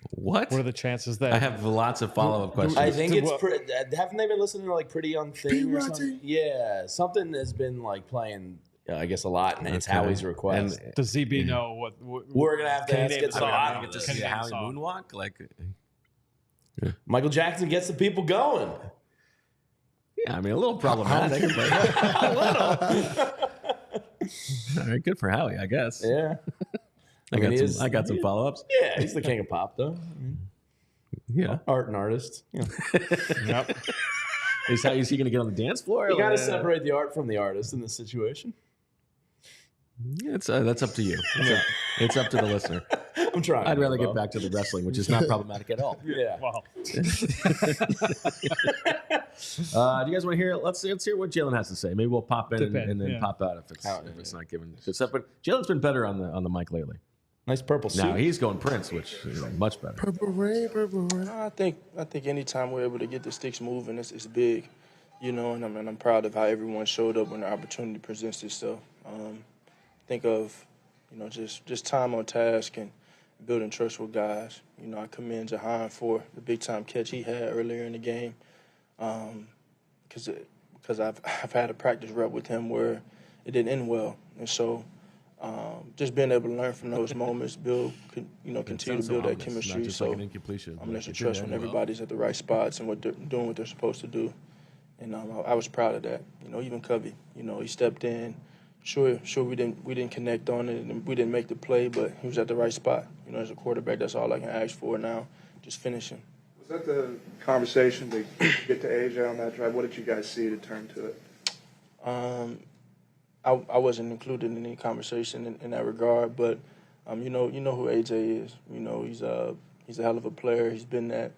What? What are the chances that I have lots of follow-up questions. I think it's haven't they been listening to Pretty on Thing or something? Yeah, something has been playing. I guess a lot, and it's Howie's request. And does ZB know what we're gonna have to get some I get to see Howie moonwalk? Michael Jackson gets the people going. Yeah, a little problematic, but a little. All right, good for Howie, I guess. Yeah, I got some follow-ups. Yeah, he's the king of pop, though. Yeah, art and artist. Yeah. Yep. Is he going to get on the dance floor? You got to separate the art from the artist in this situation. Yeah, that's up to you. It's up to the listener. I'm trying. I'd rather get back to the wrestling, which is not problematic at all. Yeah. Wow. Do you guys want to hear? Let's hear what Jalen has to say. Maybe we'll pop in and then pop out if it's not given good stuff. But Jalen's been better on the mic lately. Nice purple suit. Now he's going Prince, which is much better. Purple rain, purple rain. I think anytime we're able to get the sticks moving, it's big, and I'm proud of how everyone showed up when the opportunity presents itself. Think of, just time on task and building trust with guys. I commend Jahan for the big time catch he had earlier in the game, because I've had a practice rep with him where it didn't end well, and so. Just being able to learn from those moments, continue to build that chemistry. So I'm going to trust when everybody's at the right spots and doing what they're supposed to do. And I was proud of that. Even Covey, he stepped in. Sure, we didn't connect on it and we didn't make the play, but he was at the right spot. As a quarterback, that's all I can ask for now, just finishing. Was that the conversation to get to AJ on that drive? What did you guys see to turn to it? I wasn't included in any conversation in that regard, but you know who AJ is. He's a hell of a player. He's been that,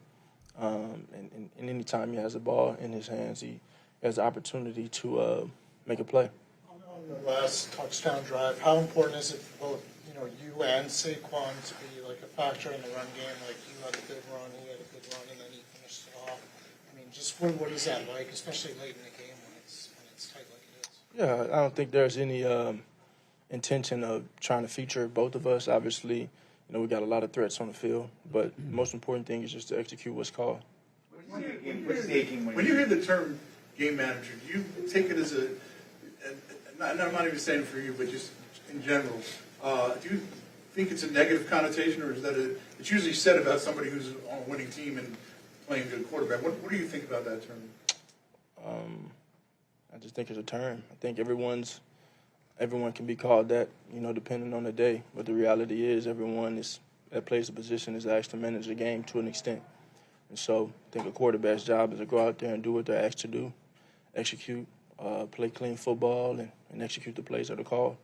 and any time he has the ball in his hands, he has the opportunity to make a play. On the last touchdown drive, how important is it for both you and Saquon to be a factor in the run game? You had a good run, he had a good run, and then he finished it off. Just what is that like, especially late in the game when it's tight like it is? Yeah, I don't think there's any intention of trying to feature both of us. Obviously, we got a lot of threats on the field, but the most important thing is just to execute what's called. When you hear the term game manager, do you take it as I'm not even saying for you, but just in general, do you think it's a negative connotation, or is that it's usually said about somebody who's on a winning team and playing good quarterback? What do you think about that term? I just think it's a term. I think everyone can be called that, depending on the day. But the reality is everyone that plays the position is asked to manage the game to an extent. And so I think a quarterback's job is to go out there and do what they're asked to do, execute, play clean football, and execute the plays that are called.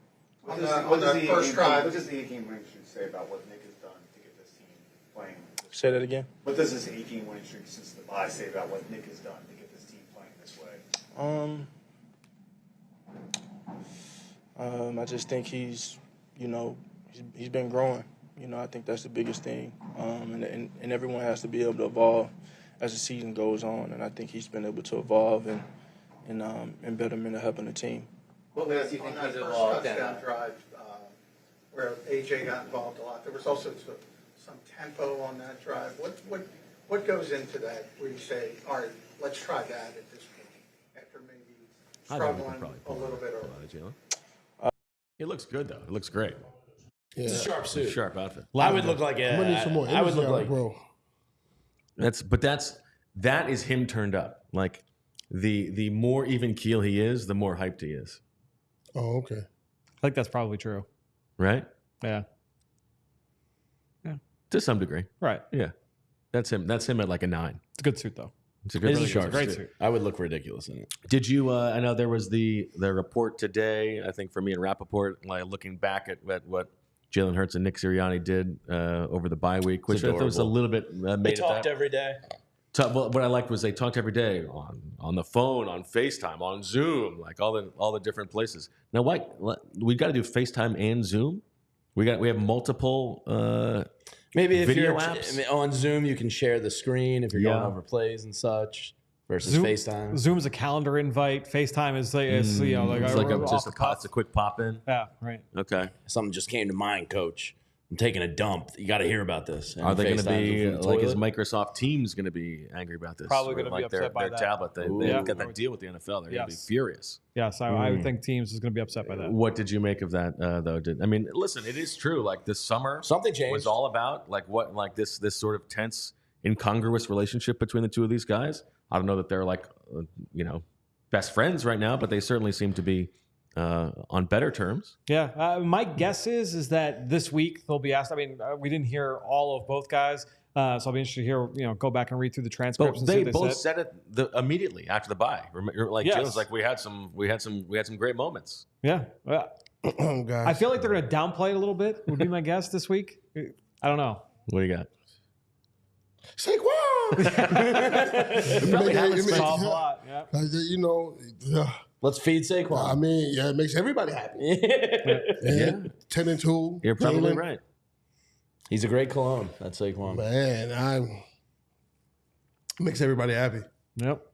On the first drive. What does the 8-game winning streak say about what Nick has done to get this team playing? Say that again? What does this 8-game winning streak since the bye say about what Nick has done to get this team playing this way? I just think he's been growing. I think that's the biggest thing. And everyone has to be able to evolve as the season goes on. And I think he's been able to evolve and betterment of helping the team. What do you think on that first touchdown drive where AJ got involved a lot? There was also some tempo on that drive. What goes into that where you say, all right, let's try that at this point after maybe struggling a little bit early? It looks good though. It looks great. Yeah. It's a sharp suit. Sharp outfit. I would look like I'm gonna need some more I would energy look out of like bro. That is him turned up. Like the more even keel he is, the more hyped he is. Oh, okay. I think that's probably true. Right? Yeah. To some degree. Right. Yeah. That's him. That's him at like a 9. It's a good suit though. It's a good It's a suit. sharp great suit. suit. I would look ridiculous in it. Did you? I know there was the report today. I think for me and Rappaport, like looking back at what Jalen Hurts and Nick Sirianni did over the bye week, which I thought was a little bit made They at talked that. every day. Well, what I liked was they talked every day on the phone, on FaceTime, on Zoom, like all the different places. Now, we got to do FaceTime and Zoom. We have multiple. Maybe if video you're apps? on Zoom, you can share the screen if you're going Yeah. over plays and such versus Zoom, FaceTime. Zoom's a calendar invite. FaceTime is like It's like off the cuff. it's a quick pop in. Yeah, right. Okay. Something just came to mind, Coach. I'm taking a dump. You got to hear about this. And Are they going to FaceTimes be them from the like? Is toilet. Microsoft Teams going to be angry about this? Probably Or gonna be like upset by their that. tablet. They Yeah. got that deal with the NFL. They're going to be Yes. furious. Yes, I would think Teams is going to be upset by that. What did you make of that though? Listen, it is true. Like this summer, Something changed. was all about like this sort of tense, incongruous relationship between the two of these guys. I don't know that they're like best friends right now, but they certainly seem to be on better terms. Yeah, my guess is that this week they'll be asked. I mean, we didn't hear all of both guys, so I'll be interested to hear. Go back and read through the transcripts. But And they see what both said. said it immediately after the bye. Like Yes. Jalen's like we had some great moments. Yeah, Oh, gosh. I feel like they're going to downplay it a little bit. Would be my guess this week. I don't know. What do you got? Saquon. Probably haven't spent- Solve a lot. Yeah. Let's feed Saquon. I mean, yeah, it makes everybody happy. Yeah. 10-2. You're probably Jalen. right. He's a great cologne. That's Saquon. Man, makes everybody happy. Yep.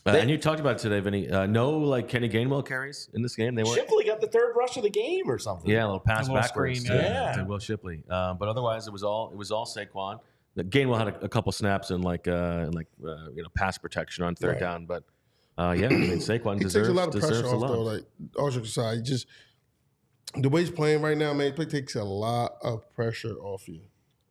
And you talked about it today, Vinny. No, like Kenny Gainwell carries in this game. They weren't. Shipley got the third rush of the game or something. Yeah, a little pass A little backwards screen, to Will Shipley. But otherwise, it was all Saquon. The Gainwell had a couple snaps and pass protection on third Right. down. But Saquon He deserves takes a lot of pressure deserves the off, though. love. Like, all jokes aside, he just the way he's playing right now, man, he takes a lot of pressure off you.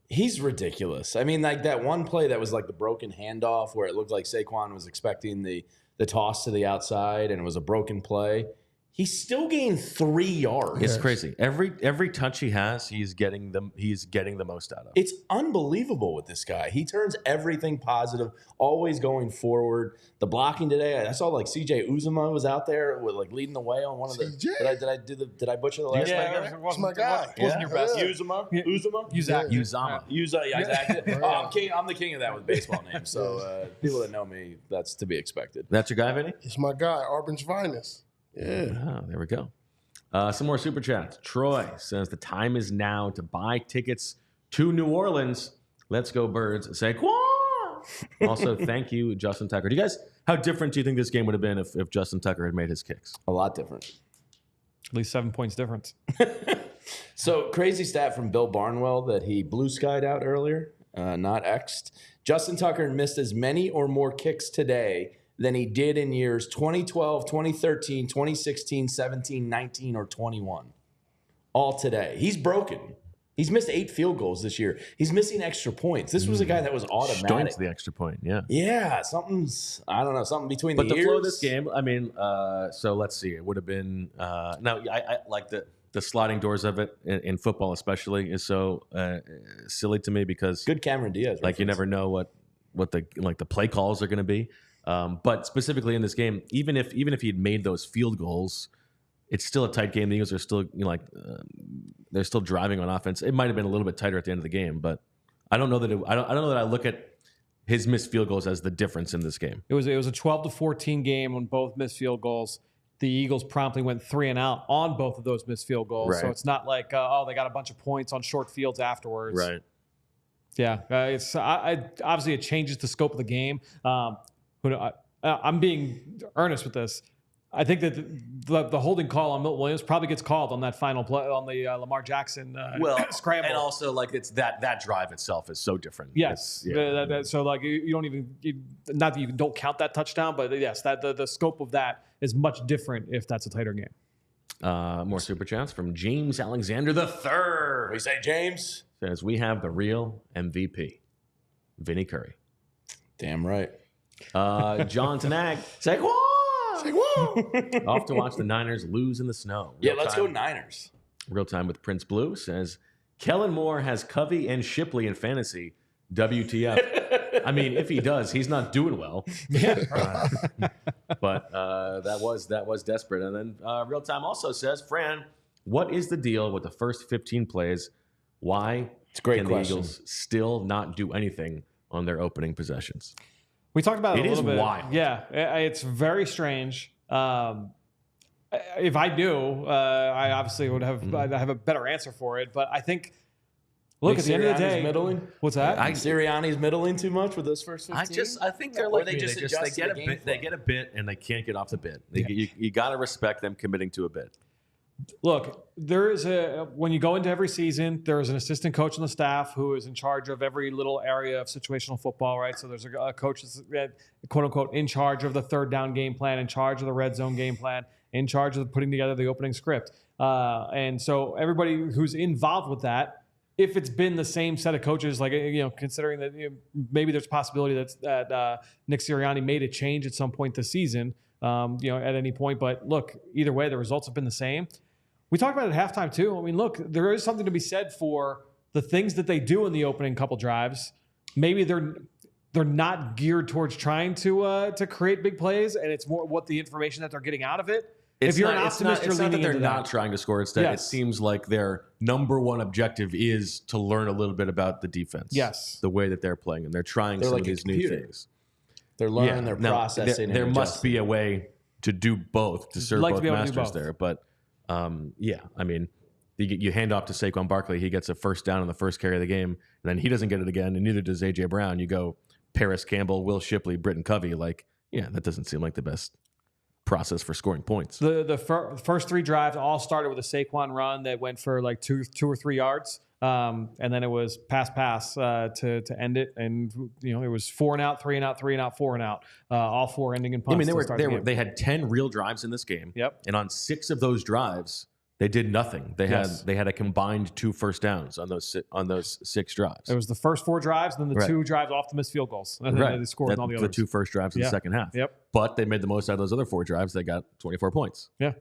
He's ridiculous. I mean, like that one play that was like the broken handoff where it looked like Saquon was expecting the toss to the outside and it was a broken play. He still gained 3 yards. It's crazy. Every touch he has, he's getting the most out of. It's unbelievable with this guy. He turns everything positive, always going forward. The blocking today, I saw like CJ Uzomah was out there with like leading the way on one of the. CJ? Did I butcher the last name? That's my guy. Wasn't your best. Uzomah? Uzomah. Yeah, exactly. I'm the king of that with baseball names. So people that know me, that's to be expected. That's your guy, Vinny? It's my guy, Auburn's finest. Yeah. Oh, there we go. Some more super chats. Troy says the time is now to buy tickets to New Orleans. Let's go, Birds. Saquon. Also, thank you, Justin Tucker. How different do you think this game would have been if Justin Tucker had made his kicks? A lot different. At least 7 points difference. So, crazy stat from Bill Barnwell that he blue skied out earlier, not X'd. Justin Tucker missed as many or more kicks today than he did in years 2012, 2013, 2016, 17, 19, or 21. All today. He's broken. He's missed 8 field goals this year. He's missing extra points. This was a guy that was automatic. The extra point, yeah. Yeah, something's, I don't know, something between but the ears. But the flow of this game, I mean, so let's see. It would have been, now, I like the sliding doors of it in football especially is so silly to me because good Cameron Diaz like you never know what the play calls are going to be. But specifically in this game, even if he had made those field goals, it's still a tight game. The Eagles are still they're still driving on offense. It might have been a little bit tighter at the end of the game, but I don't know that I don't know that I look at his missed field goals as the difference in this game. It was a 12-14 game on both missed field goals. The Eagles promptly went 3 and out on both of those missed field goals. Right. So it's not like they got a bunch of points on short fields afterwards. Right. Yeah, it's obviously it changes the scope of the game. I'm being earnest with this. I think that the holding call on Milton Williams probably gets called on that final play on the Lamar Jackson scramble. And also like it's that drive itself is so different. Yes. So like you don't even not that you don't count that touchdown, but yes, that the scope of that is much different if that's a tighter game. More super chats from James Alexander III. We say James says we have the real MVP, Vinny Curry. Damn right. John Tanag, Saquon. Off to watch the Niners lose in the snow. Let's go Niners. Real time with Prince Blue says Kellen Moore has Covey and Shipley in fantasy. WTF? I mean, if he does, he's not doing well. Yeah. But that was desperate. And then real time also says, Fran, what is the deal with the first 15 plays? Why can the Eagles still not do anything on their opening possessions? We talked about it a little bit. It is wild. Yeah, it's very strange. If I knew, I obviously would have I'd have a better answer for it. But I think, look, at the end of the day, middling. What's that? Sirianni's middling too much with those first 15? I think they're like they get a bit and they can't get off the bit. You got to respect them committing to a bit. Look, there is when you go into every season, there is an assistant coach on the staff who is in charge of every little area of situational football, right? So there's a coach that's quote unquote in charge of the third down game plan, in charge of the red zone game plan, in charge of putting together the opening script. And so everybody who's involved with that, if it's been the same set of coaches, like, considering that maybe there's a possibility that Nick Sirianni made a change at some point this season, at any point. But look, either way, the results have been the same. We talked about it at halftime too. I mean, look, there is something to be said for the things that they do in the opening couple drives. Maybe they're not geared towards trying to create big plays, and it's more what the information that they're getting out of it. If you're an optimist, you're leaning into that. They're not trying to score. Instead, it seems like their number one objective is to learn a little bit about the defense. Yes, the way that they're playing, and they're trying some of these new things. They're learning, they're processing. There must be a way to do both, to serve both masters there, but. I mean, you hand off to Saquon Barkley. He gets a first down on the first carry of the game, and then he doesn't get it again, and neither does A.J. Brown. You go Paris Campbell, Will Shipley, Britton Covey. That doesn't seem like the best process for scoring points. The first 3 drives all started with a Saquon run that went for like 2 or 3 yards. And then it was pass to end it, and it was 4 and out, 3 and out, 3 and out, 4 and out, all 4 ending in punts. I mean, they had 10 real drives in this game. Yep. And on 6 of those drives, they did nothing. They had a combined 2 first downs on those 6 drives. It was the first 4 drives, and then the 2 drives off the missed field goals, and then they scored all the others. The 2 first drives in the second half. Yep. But they made the most out of those other 4 drives. They got 24 points. Yeah.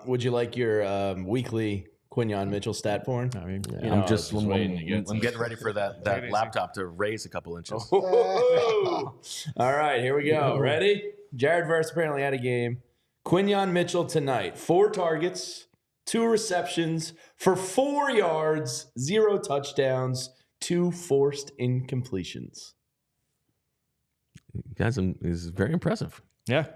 Would you like your weekly Quinyon Mitchell stat porn? I mean, I'm getting ready for that laptop to raise a couple inches. All right, here we go. Ready? Jared Verse apparently had a game. Quinyon Mitchell tonight, 4 targets, 2 receptions for 4 yards, 0 touchdowns, 2 forced incompletions. Guys, is very impressive. Yeah.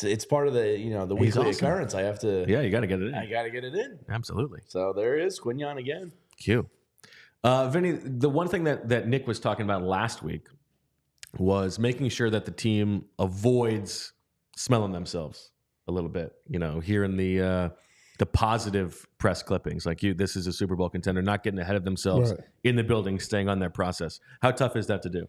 It's part of the the weekly occurrence. I have to. Yeah, you got to get it in. I got to get it in. Absolutely. So there is Quinyon again. Q. Vinny, the one thing that Nick was talking about last week was making sure that the team avoids smelling themselves a little bit. Hearing the positive press clippings like this is a Super Bowl contender, not getting ahead of themselves in the building, staying on their process. How tough is that to do?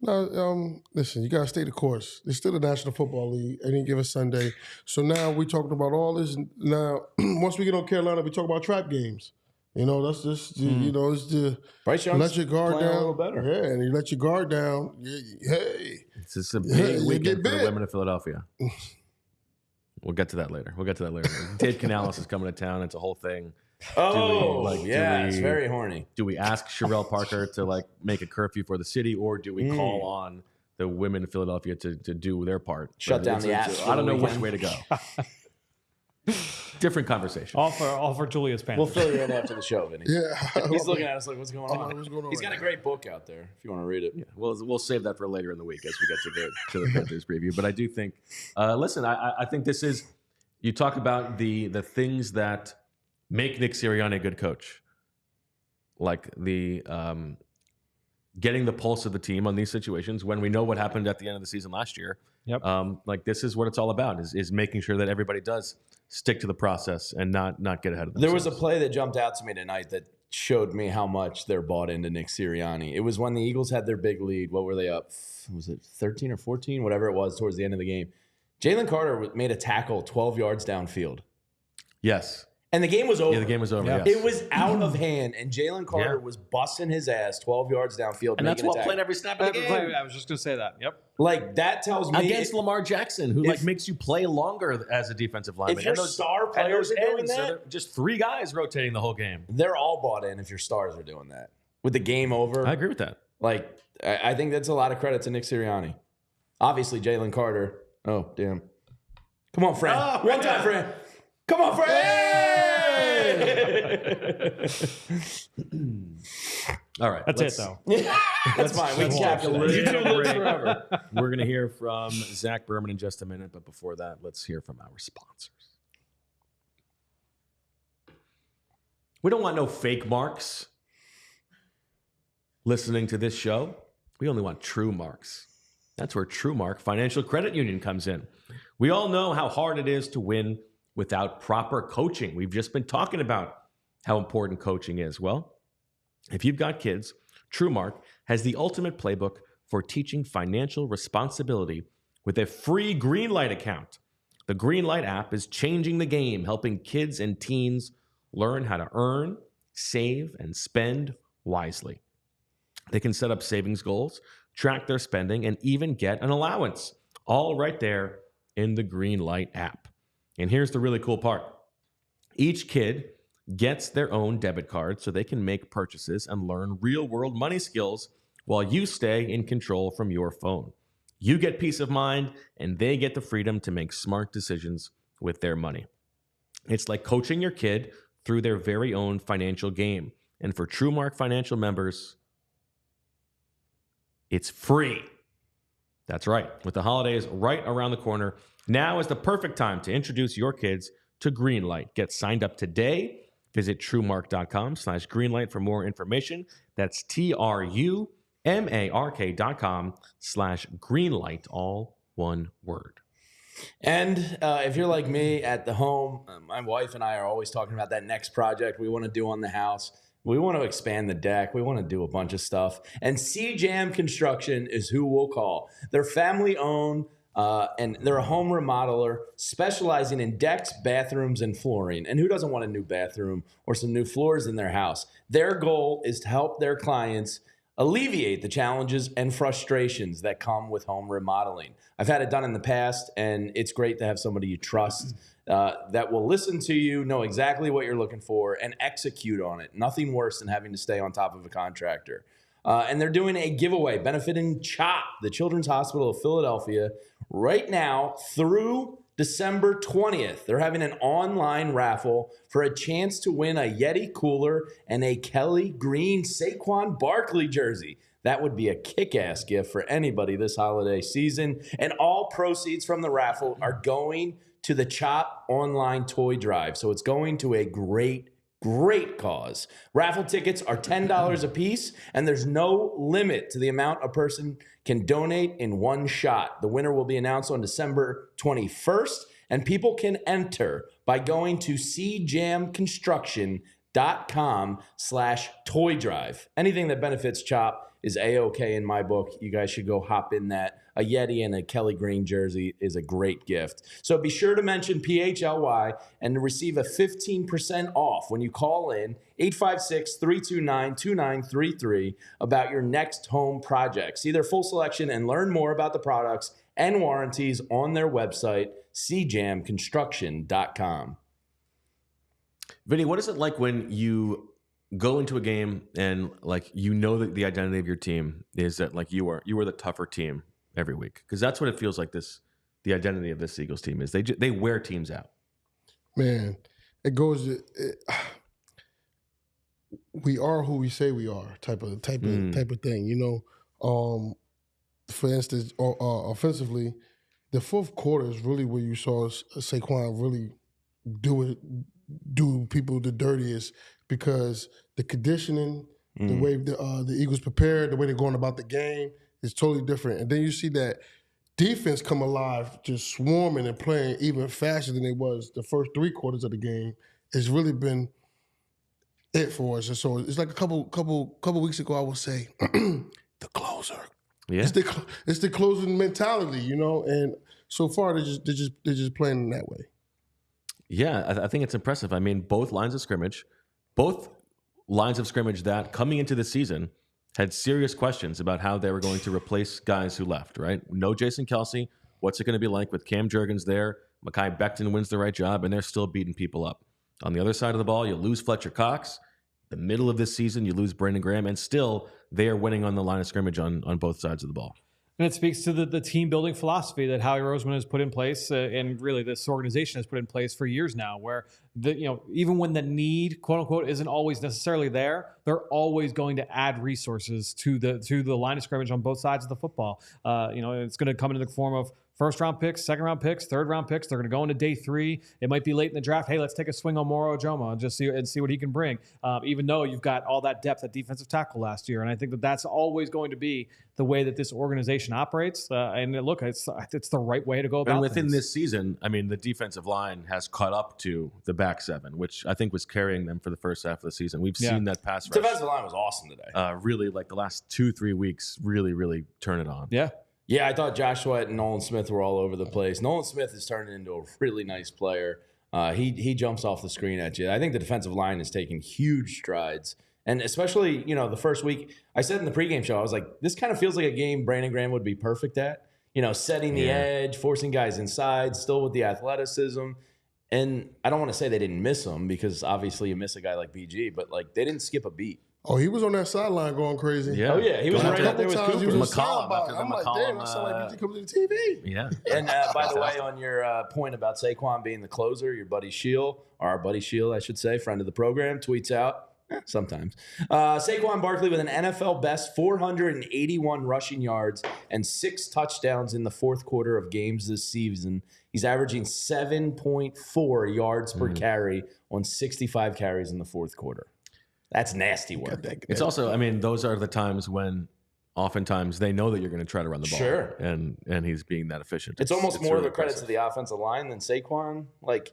No, listen, you got to stay the course. It's still the National Football League any given Sunday. So now we're talking about all this. Now, once we get on Carolina, we talk about trap games. You know, that's just, you know, it's the Bryce Young's let your guard playing down. a little better. Yeah, and you let your guard down. Hey. This is a big weekend for the bit. women of Philadelphia. We'll get to that later. Dave Canales is coming to town. It's a whole thing. It's very horny. Do we ask Sherelle Parker to like make a curfew for the city, or do we call on the women of Philadelphia to do their part? Shut down the app. I don't know which way to go. Different conversation. All for Julia's pants. We'll fill you in after the show, Vinny. Yeah. He's looking at us like, what's going on? What's going on He's got a great book out there if you want to read it. Yeah, we'll save that for later in the week as we get to the Panthers preview. But I do think, listen, I think this is, you talk about the things that make Nick Sirianni a good coach, like the getting the pulse of the team on these situations when we know what happened at the end of the season last year. Yep. Like this is what it's all about is making sure that everybody does stick to the process and not get ahead of themselves. There was a play that jumped out to me tonight that showed me how much they're bought into Nick Sirianni. It was when the Eagles had their big lead. What were they up? Was it 13 or 14? Whatever it was towards the end of the game. Jalen Carter made a tackle 12 yards downfield. Yes. And the game was over. Yeah, the game was over. Yeah. Yes. It was out of hand, and Jalen Carter was busting his ass 12 yards downfield. And that's well played every snap of the game. I was just going to say that. Yep. Like, that tells me... Against Lamar Jackson, who like makes you play longer as a defensive lineman. If your star players are doing that... just three guys rotating the whole game. They're all bought in if your stars are doing that. With the game over... I agree with that. Like, I think that's a lot of credit to Nick Sirianni. Obviously, Jalen Carter. Oh, damn. Come on, Fran. One time, Fran. Come on, Fran! All right. That's it, though. That's fine. We can calculate. You two live forever. We're going to hear from Zack Baun in just a minute, but before that, let's hear from our sponsors. We don't want no fake marks listening to this show. We only want true marks. That's where TrueMark Financial Credit Union comes in. We all know how hard it is to win without proper coaching. We've just been talking about how important coaching is. Well, if you've got kids, TrueMark has the ultimate playbook for teaching financial responsibility with a free Greenlight account. The Greenlight app is changing the game, helping kids and teens learn how to earn, save, and spend wisely. They can set up savings goals, track their spending, and even get an allowance, all right there in the Greenlight app. And here's the really cool part. Each kid gets their own debit card so they can make purchases and learn real-world money skills while you stay in control from your phone. You get peace of mind, and they get the freedom to make smart decisions with their money. It's like coaching your kid through their very own financial game. And for TrueMark Financial members, it's free. That's right. With the holidays right around the corner, now is the perfect time to introduce your kids to Greenlight. Get signed up today. Visit TrueMark.com/Greenlight for more information. That's TrueMark.com/Greenlight, all one word. And if you're like me at the home, my wife and I are always talking about that next project we want to do on the house. We want to expand the deck. We want to do a bunch of stuff. And CJAM Construction is who we'll call. They're family-owned, and they're a home remodeler specializing in decks, bathrooms, and flooring. And who doesn't want a new bathroom or some new floors in their house? Their goal is to help their clients alleviate the challenges and frustrations that come with home remodeling. I've had it done in the past, and it's great to have somebody you trust that will listen to you, know exactly what you're looking for, and execute on it. Nothing worse than having to stay on top of a contractor. And they're doing a giveaway benefiting CHOP, the Children's Hospital of Philadelphia, right now through December 20th. They're having an online raffle for a chance to win a Yeti cooler and a Kelly Green Saquon Barkley jersey. That would be a kick-ass gift for anybody this holiday season. And all proceeds from the raffle are going to the CHOP online toy drive. So it's going to a great cause. Raffle tickets are $10 a piece, and there's no limit to the amount a person can donate in one shot. The winner will be announced on December 21st, and people can enter by going to cjamconstruction.com. chop.com/toy drive. Anything that benefits Chop is A-OK in my book. You guys should go hop in that. A Yeti and a Kelly Green jersey is a great gift. So be sure to mention PHLY and to receive a 15% off when you call in 856-329-2933 about your next home project. See their full selection and learn more about the products and warranties on their website, cjamconstruction.com. Vinny, what is it like when you go into a game and like you know that the identity of your team is that like you are the tougher team every week? Because that's what it feels like. The identity of this Eagles team is they wear teams out. Man, it goes. We are who we say we are, type of thing. You know, for instance, offensively, the fourth quarter is really where you saw Saquon really do people the dirtiest, because the conditioning, the way the Eagles prepared, the way they're going about the game is totally different. And then you see that defense come alive, just swarming and playing even faster than it was the first 3 quarters of the game. It's really been it for us. And so it's like a couple weeks ago, I would say, the closer. Yeah, it's the closing mentality, you know. And so far, they're just playing in that way. Yeah, I think it's impressive. I mean, both lines of scrimmage that coming into the season had serious questions about how they were going to replace guys who left, right? No Jason Kelce. What's it going to be like with Cam Jurgens there? Mekhi Becton wins the right job, and they're still beating people up. On the other side of the ball, you lose Fletcher Cox. The middle of this season, you lose Brandon Graham, and still they are winning on the line of scrimmage on both sides of the ball. And it speaks to the team building philosophy that Howie Roseman has put in place, and really this organization has put in place for years now, where even when the need, quote unquote, isn't always necessarily there, they're always going to add resources to the line of scrimmage on both sides of the football. It's going to come in the form of first-round picks, second-round picks, third-round picks. They're going to go into day 3. It might be late in the draft. Hey, let's take a swing on Moro Ojomo and just see what he can bring, even though you've got all that depth at defensive tackle last year. And I think that's always going to be the way that this organization operates. And look, it's the right way to go about it. And within this season, I mean, the defensive line has caught up to the back 7, which I think was carrying them for the first half of the season. We've seen that pass rush. The defensive line was awesome today. Really, like the last 2-3 weeks, really, really turn it on. Yeah. Yeah, I thought Josh Sweat and Nolan Smith were all over the place. Nolan Smith is turning into a really nice player. He jumps off the screen at you. I think the defensive line is taking huge strides. And especially, the first week, I said in the pregame show, I was like, this kind of feels like a game Brandon Graham would be perfect at. Setting the edge, forcing guys inside, still with the athleticism. And I don't want to say they didn't miss him, because obviously you miss a guy like BG, but they didn't skip a beat. Oh, he was on that sideline going crazy. Yeah. Oh, yeah. He was right out there with Cooper. McCollum. I'm like, damn, that sounds like BG coming to the TV. Yeah. And by the way, on your point about Saquon being the closer, your buddy Shield, or our buddy Shield, I should say, friend of the program, tweets out, sometimes, Saquon Barkley with an NFL best 481 rushing yards and 6 touchdowns in the fourth quarter of games this season. He's averaging 7.4 yards per carry on 65 carries in the fourth quarter. That's nasty work. It's also, I mean, those are the times when oftentimes they know that you're going to try to run the ball. Sure. And he's being that efficient. It's almost more really of a credit impressive to the offensive line than Saquon.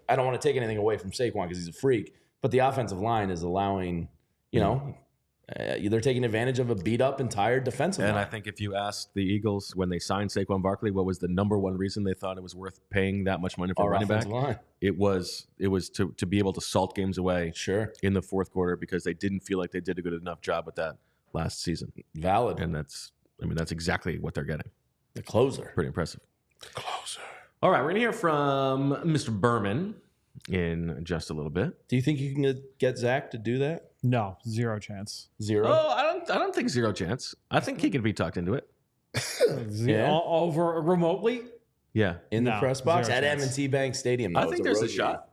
I don't want to take anything away from Saquon because he's a freak, but the offensive line is allowing, they're taking advantage of a beat up and tired defensive line. And I think if you asked the Eagles when they signed Saquon Barkley, what was the number one reason they thought it was worth paying that much money for a running back? Line. It was to be able to salt games away in the fourth quarter, because they didn't feel like they did a good enough job with that last season. Valid. And that's exactly what they're getting. The closer. Pretty impressive. The closer. All right, we're going to hear from Mr. Berman in just a little bit. Do you think you can get Zach to do that? No, 0 chance. 0? Oh, I don't think 0 chance. I think he could be talked into it. Over remotely? Yeah. In the press box? At chance. M&T Bank Stadium. Though. I think there's a shot.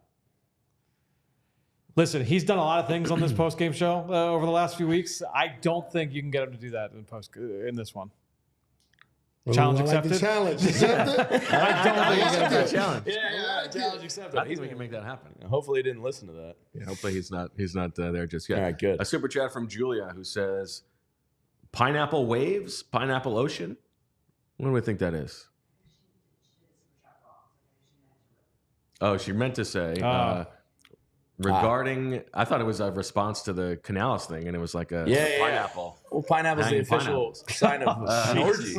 Listen, he's done a lot of things on this post-game show over the last few weeks. I don't think you can get him to do that in this one. Challenge accepted. Challenge accepted. I don't think he's going to challenge. Yeah, challenge accepted. I think we can make that happen. Hopefully he didn't listen to that. Yeah, hopefully he's not there just yet. All right, good. A super chat from Julia who says, "Pineapple waves, pineapple ocean." What do we think that is? Oh, she meant to say regarding, I thought it was a response to the Canales thing, and it was like a pineapple. Well, pineapple's the official sign of an orgy.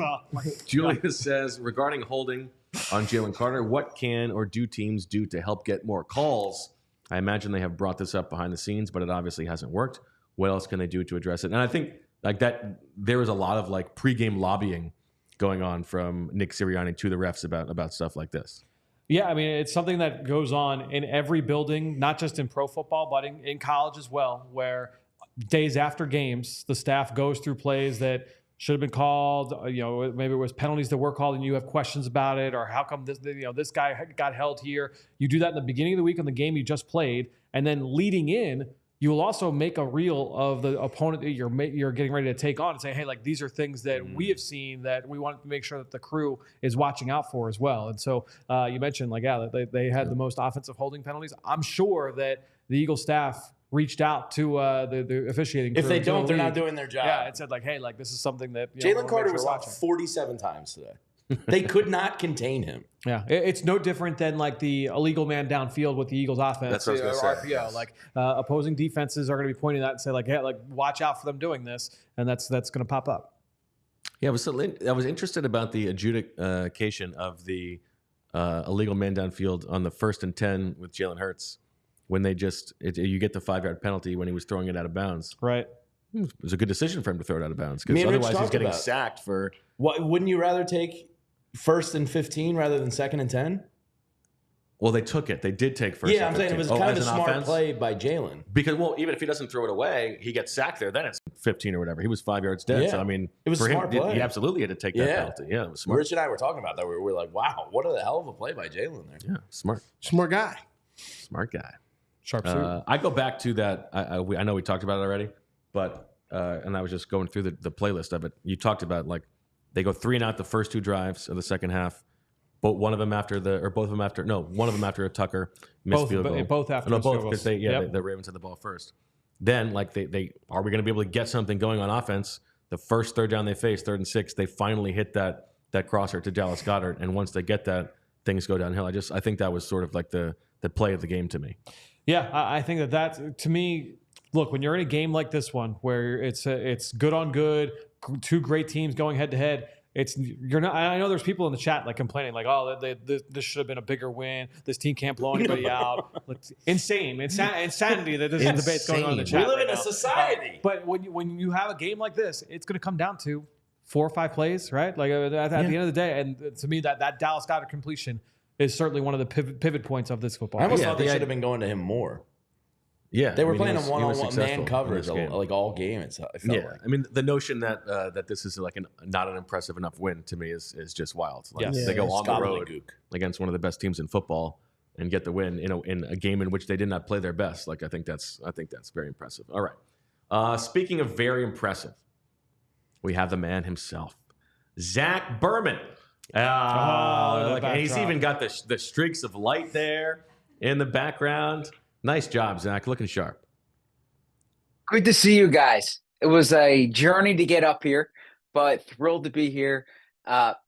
Julia says, regarding holding on Jalen Carter, what can or do teams do to help get more calls? I imagine they have brought this up behind the scenes, but it obviously hasn't worked. What else can they do to address it? And I think like that, there was a lot of like pregame lobbying going on from Nick Sirianni to the refs about stuff like this. Yeah, I mean, it's something that goes on in every building, not just in pro football, but in college as well, where days after games, the staff goes through plays that should have been called. Maybe it was penalties that were called and you have questions about it, or how come this guy got held here. You do that in the beginning of the week on the game you just played, and then leading in, you will also make a reel of the opponent that you're getting ready to take on and say, hey, like these are things that we have seen that we want to make sure that the crew is watching out for as well. And so you mentioned they had the most offensive holding penalties. I'm sure that the Eagles staff reached out to the officiating crew. If they don't, they're not doing their job. Yeah, it said like, hey, like this is something that Jalen Carter was stopped 47 times today. They could not contain him. Yeah, it's no different than like the illegal man downfield with the Eagles offense. That's what I was going to say. RPO. Yes. Like opposing defenses are going to be pointing that and say like, hey, like watch out for them doing this, and that's going to pop up. Yeah, I was interested about the adjudication of the illegal man downfield on the 1st and 10 with Jalen Hurts when they you get the 5-yard penalty when he was throwing it out of bounds. Right. It was a good decision for him to throw it out of bounds because otherwise he's getting sacked for. What wouldn't you rather take 1st and 15 rather than 2nd and 10? Well, they took it. They did take 1st. Yeah, I'm saying it was kind of a smart offense? play by Jalen. Because even if he doesn't throw it away, he gets sacked there. Then it's 15 or whatever. He was 5 yards dead. Yeah. So I mean, it was for a smart play. He absolutely had to take that penalty. Yeah, it was smart. Rich and I were talking about that. We were like, wow, what a hell of a play by Jalen there. Yeah, smart guy. Smart guy. Sharp suit. I go back to that. I know we talked about it already, but and I was just going through the playlist of it. You talked about like they go 3 and out the first 2 drives of the second half. One of them after a Tucker missed field goal. Both after both because the Ravens had the ball first. Then like they are we going to be able to get something going on offense? The first third down they faced, 3rd and 6, they finally hit that crosser to Dallas Goedert, and once they get that, things go downhill. I think that was sort of like the play of the game to me. Yeah, I think that to me, look, when you're in a game like this one where it's good on good, 2 great teams going head to head. You're not. I know there's people in the chat like complaining, like, "Oh, this should have been a bigger win. This team can't blow anybody out." Like, insanity that this debate's going on in the chat. We live in a society. But when you have a game like this, it's going to come down to 4 or 5 plays, right? Like at the end of the day, and to me, that Dallas Goedert completion is certainly one of the pivot points of this football. I almost thought they should have been going to him more. Yeah, they were playing a one-on-one man coverage like all game. I felt like. I mean, the notion that this is like not an impressive enough win to me is just wild. Like, they go on the road against one of the best teams in football and get the win in a game in which they did not play their best. Like I think that's very impressive. All right, speaking of very impressive, we have the man himself, Zack Baun. And he's even got the streaks of light there in the background. Nice job, Zach. Looking sharp. Good to see you guys. It was a journey to get up here, but thrilled to be here.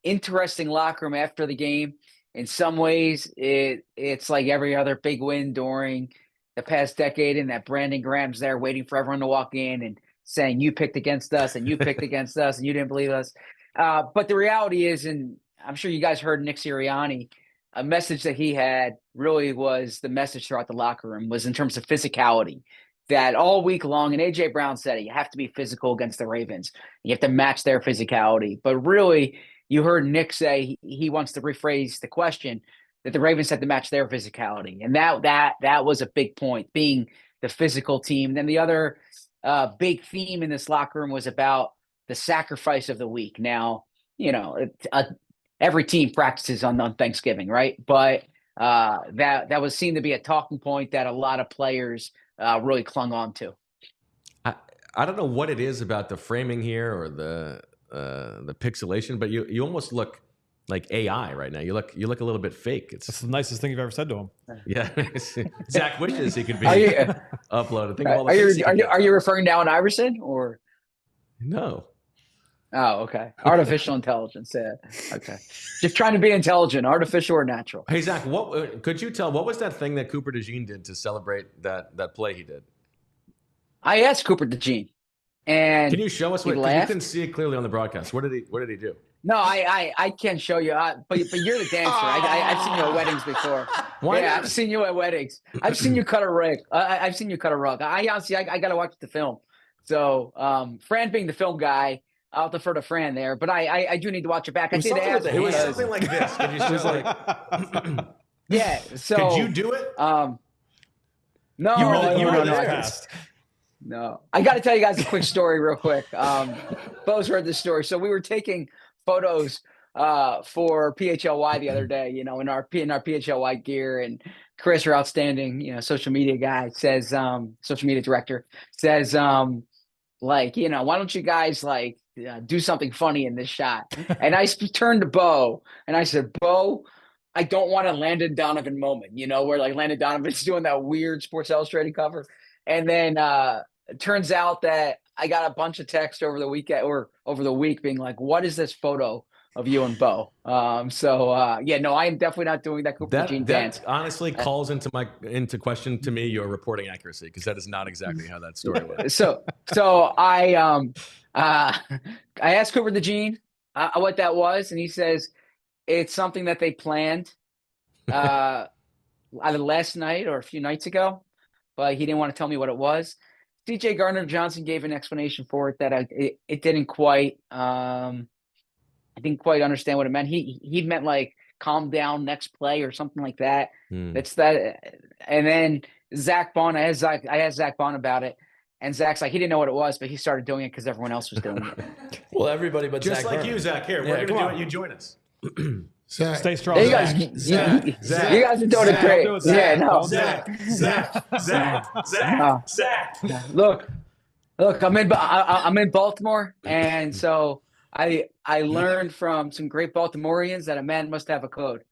Interesting locker room after the game. In some ways, it's like every other big win during the past decade, and that Brandon Graham's there waiting for everyone to walk in and saying, you picked against us, and you picked against us, and you didn't believe us. But the reality is, and I'm sure you guys heard Nick Sirianni, a message that he had really was the message throughout the locker room was in terms of physicality, that all week long, and A.J. Brown said it, you have to be physical against the Ravens. You have to match their physicality. But really, you heard Nick say he wants to rephrase the question that the Ravens had to match their physicality. And that was a big point, being the physical team. Then the other big theme in this locker room was about the sacrifice of the week. Now, every team practices on Thanksgiving, right? But that was seen to be a talking point that a lot of players really clung on to. I don't know what it is about the framing here or the pixelation, but you almost look like AI right now. You look a little bit fake. That's the nicest thing you've ever said to him. Yeah, Zach wishes he could be uploaded. Think of all the are you referring to Allen Iverson or no? Oh, okay. Artificial intelligence. Yeah. Okay. Just trying to be intelligent, artificial or natural. Hey, Zach, what could you tell? What was that thing that Cooper DeJean did to celebrate that play he did? I asked Cooper DeJean, and can you show us? What, laughed. You couldn't see it clearly on the broadcast. What did he do? No, I can't show you. But you're the dancer. I've seen you at weddings before. Why yeah, not? I've seen you at weddings. I've seen you cut a rug. I've seen you cut a rug. I honestly, I got to watch the film. So, Fran being the film guy, I'll defer to Fran there. But I do need to watch it back. I did ask. It was something like this. Could you show like? Yeah. So could you do it? No, you were no, no. I got to tell you guys a quick story real quick. Bo's heard this story. So we were taking photos for PHLY the other day, in our PHLY gear, and Chris, your outstanding, social media guy, says, social media director says, why don't you guys do something funny in this shot? And I turned to Bo and I said, Bo, I don't want a Landon Donovan moment, where Landon Donovan's doing that weird Sports Illustrated cover. And then it turns out that I got a bunch of text over the weekend or over the week being like, what is this photo of you and Bo? I am definitely not doing that Cooper DeJean dance. That honestly calls into question to me your reporting accuracy, because that is not exactly how that story went. So I asked Cooper DeJean what that was, and he says it's something that they planned either last night or a few nights ago, but he didn't want to tell me what it was. CJ Gardner-Johnson gave an explanation for it that it didn't quite. I didn't quite understand what it meant. He meant calm down, next play or something like that. That's that. And then Zack Baun, I asked Zack Baun about it, and Zach's like he didn't know what it was, but he started doing it because everyone else was doing it. Well, everybody but just Zach like Baun. you, Zach. Here, we're gonna do it. You join us. Zach. Stay strong. You guys, Zach. you guys are doing it great. Zach. Look, I'm in Baltimore, and so I learned from some great Baltimoreans that a man must have a code,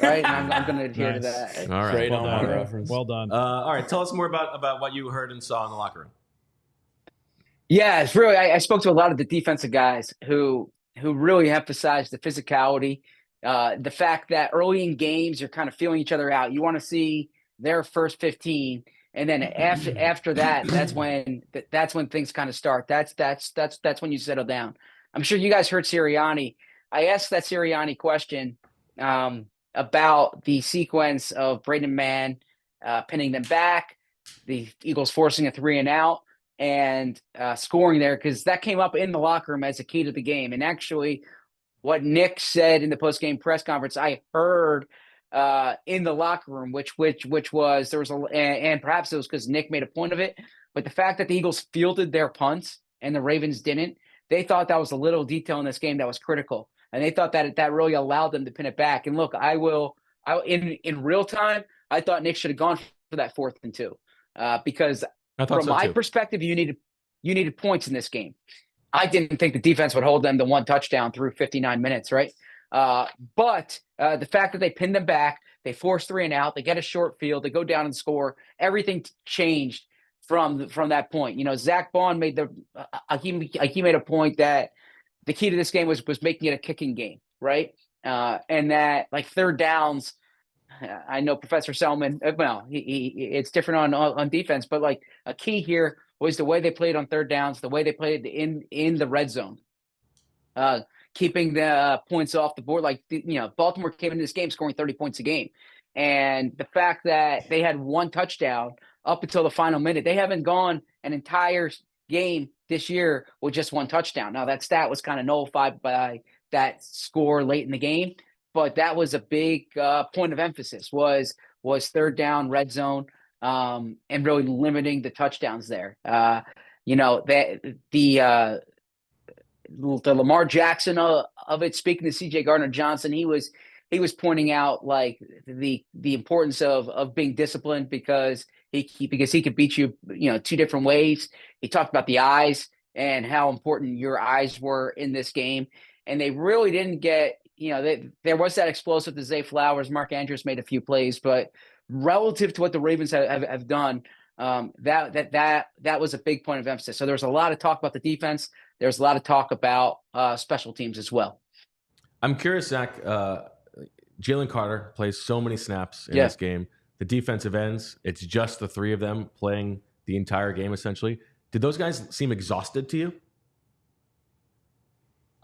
right? And I'm going to adhere to that. All right. Great Well on done. reference. Well done. All right. Tell us more about what you heard and saw in the locker room. Yeah, it's really. I spoke to a lot of the defensive guys who really emphasized the physicality, the fact that early in games you're kind of feeling each other out. You want to see their first 15, and then after that, that's when things kind of start. That's when you settle down. I'm sure you guys heard Sirianni. I asked that Sirianni question about the sequence of Braden Mann pinning them back, the Eagles forcing a 3-and-out, and scoring there, because that came up in the locker room as a key to the game. And actually, what Nick said in the postgame press conference, I heard in the locker room, which was there was and perhaps it was because Nick made a point of it, but the fact that the Eagles fielded their punts and the Ravens didn't, they thought that was a little detail in this game that was critical, and they thought that really allowed them to pin it back. And look, in real time, I thought Nick should have gone for that 4th and 2 because from my perspective, you needed points in this game. I didn't think the defense would hold them to 1 touchdown through 59 minutes, right? But the fact that they pinned them back, they force 3-and-out, they get a short field, they go down and score. Everything changed from that point. Zack Baun made he made a point that the key to this game was making it a kicking game, right? And that third downs. I know Professor Selman. Well, it's different on defense, but a key here was the way they played on third downs, the way they played in the red zone, keeping the points off the board. Baltimore came into this game scoring 30 points a game, and the fact that they had 1 touchdown up until the final minute, they haven't gone an entire game this year with just 1 touchdown. Now that stat was kind of nullified by that score late in the game. But that was a big point of emphasis was third down, red zone, and really limiting the touchdowns there. The Lamar Jackson of it. Speaking to CJ Gardner-Johnson, he was pointing out the importance of being disciplined because he could beat you 2 different ways. He talked about the eyes and how important your eyes were in this game, and they really didn't get. There was that explosive to Zay Flowers. Mark Andrews made a few plays, but relative to what the Ravens have done, that was a big point of emphasis. So there was a lot of talk about the defense, there's a lot of talk about special teams as well. I'm curious, Zach. Jalen Carter plays so many snaps in this game. The defensive ends, it's just the three of them playing the entire game, essentially. Did those guys seem exhausted to you?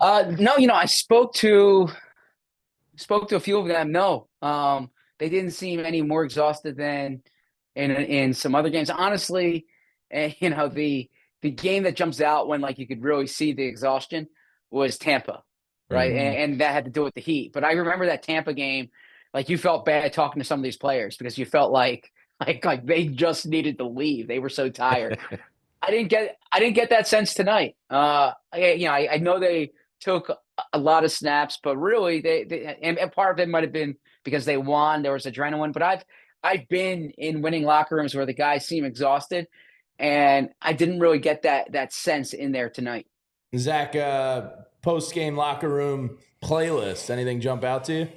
No, I spoke to a few of them. No, they didn't seem any more exhausted than in some other games. Honestly, the game that jumps out when like you could really see the exhaustion was Tampa, right? Mm-hmm. And that had to do with the heat. But I remember that Tampa game, like you felt bad talking to some of these players because you felt like they just needed to leave. They were so tired. I didn't get that sense tonight. I know they took a lot of snaps, but really and part of it might have been because they won. There was adrenaline, but I've been in winning locker rooms where the guys seem exhausted, and I didn't really get that sense in there tonight. Zach, post-game locker room playlist, anything jump out to you?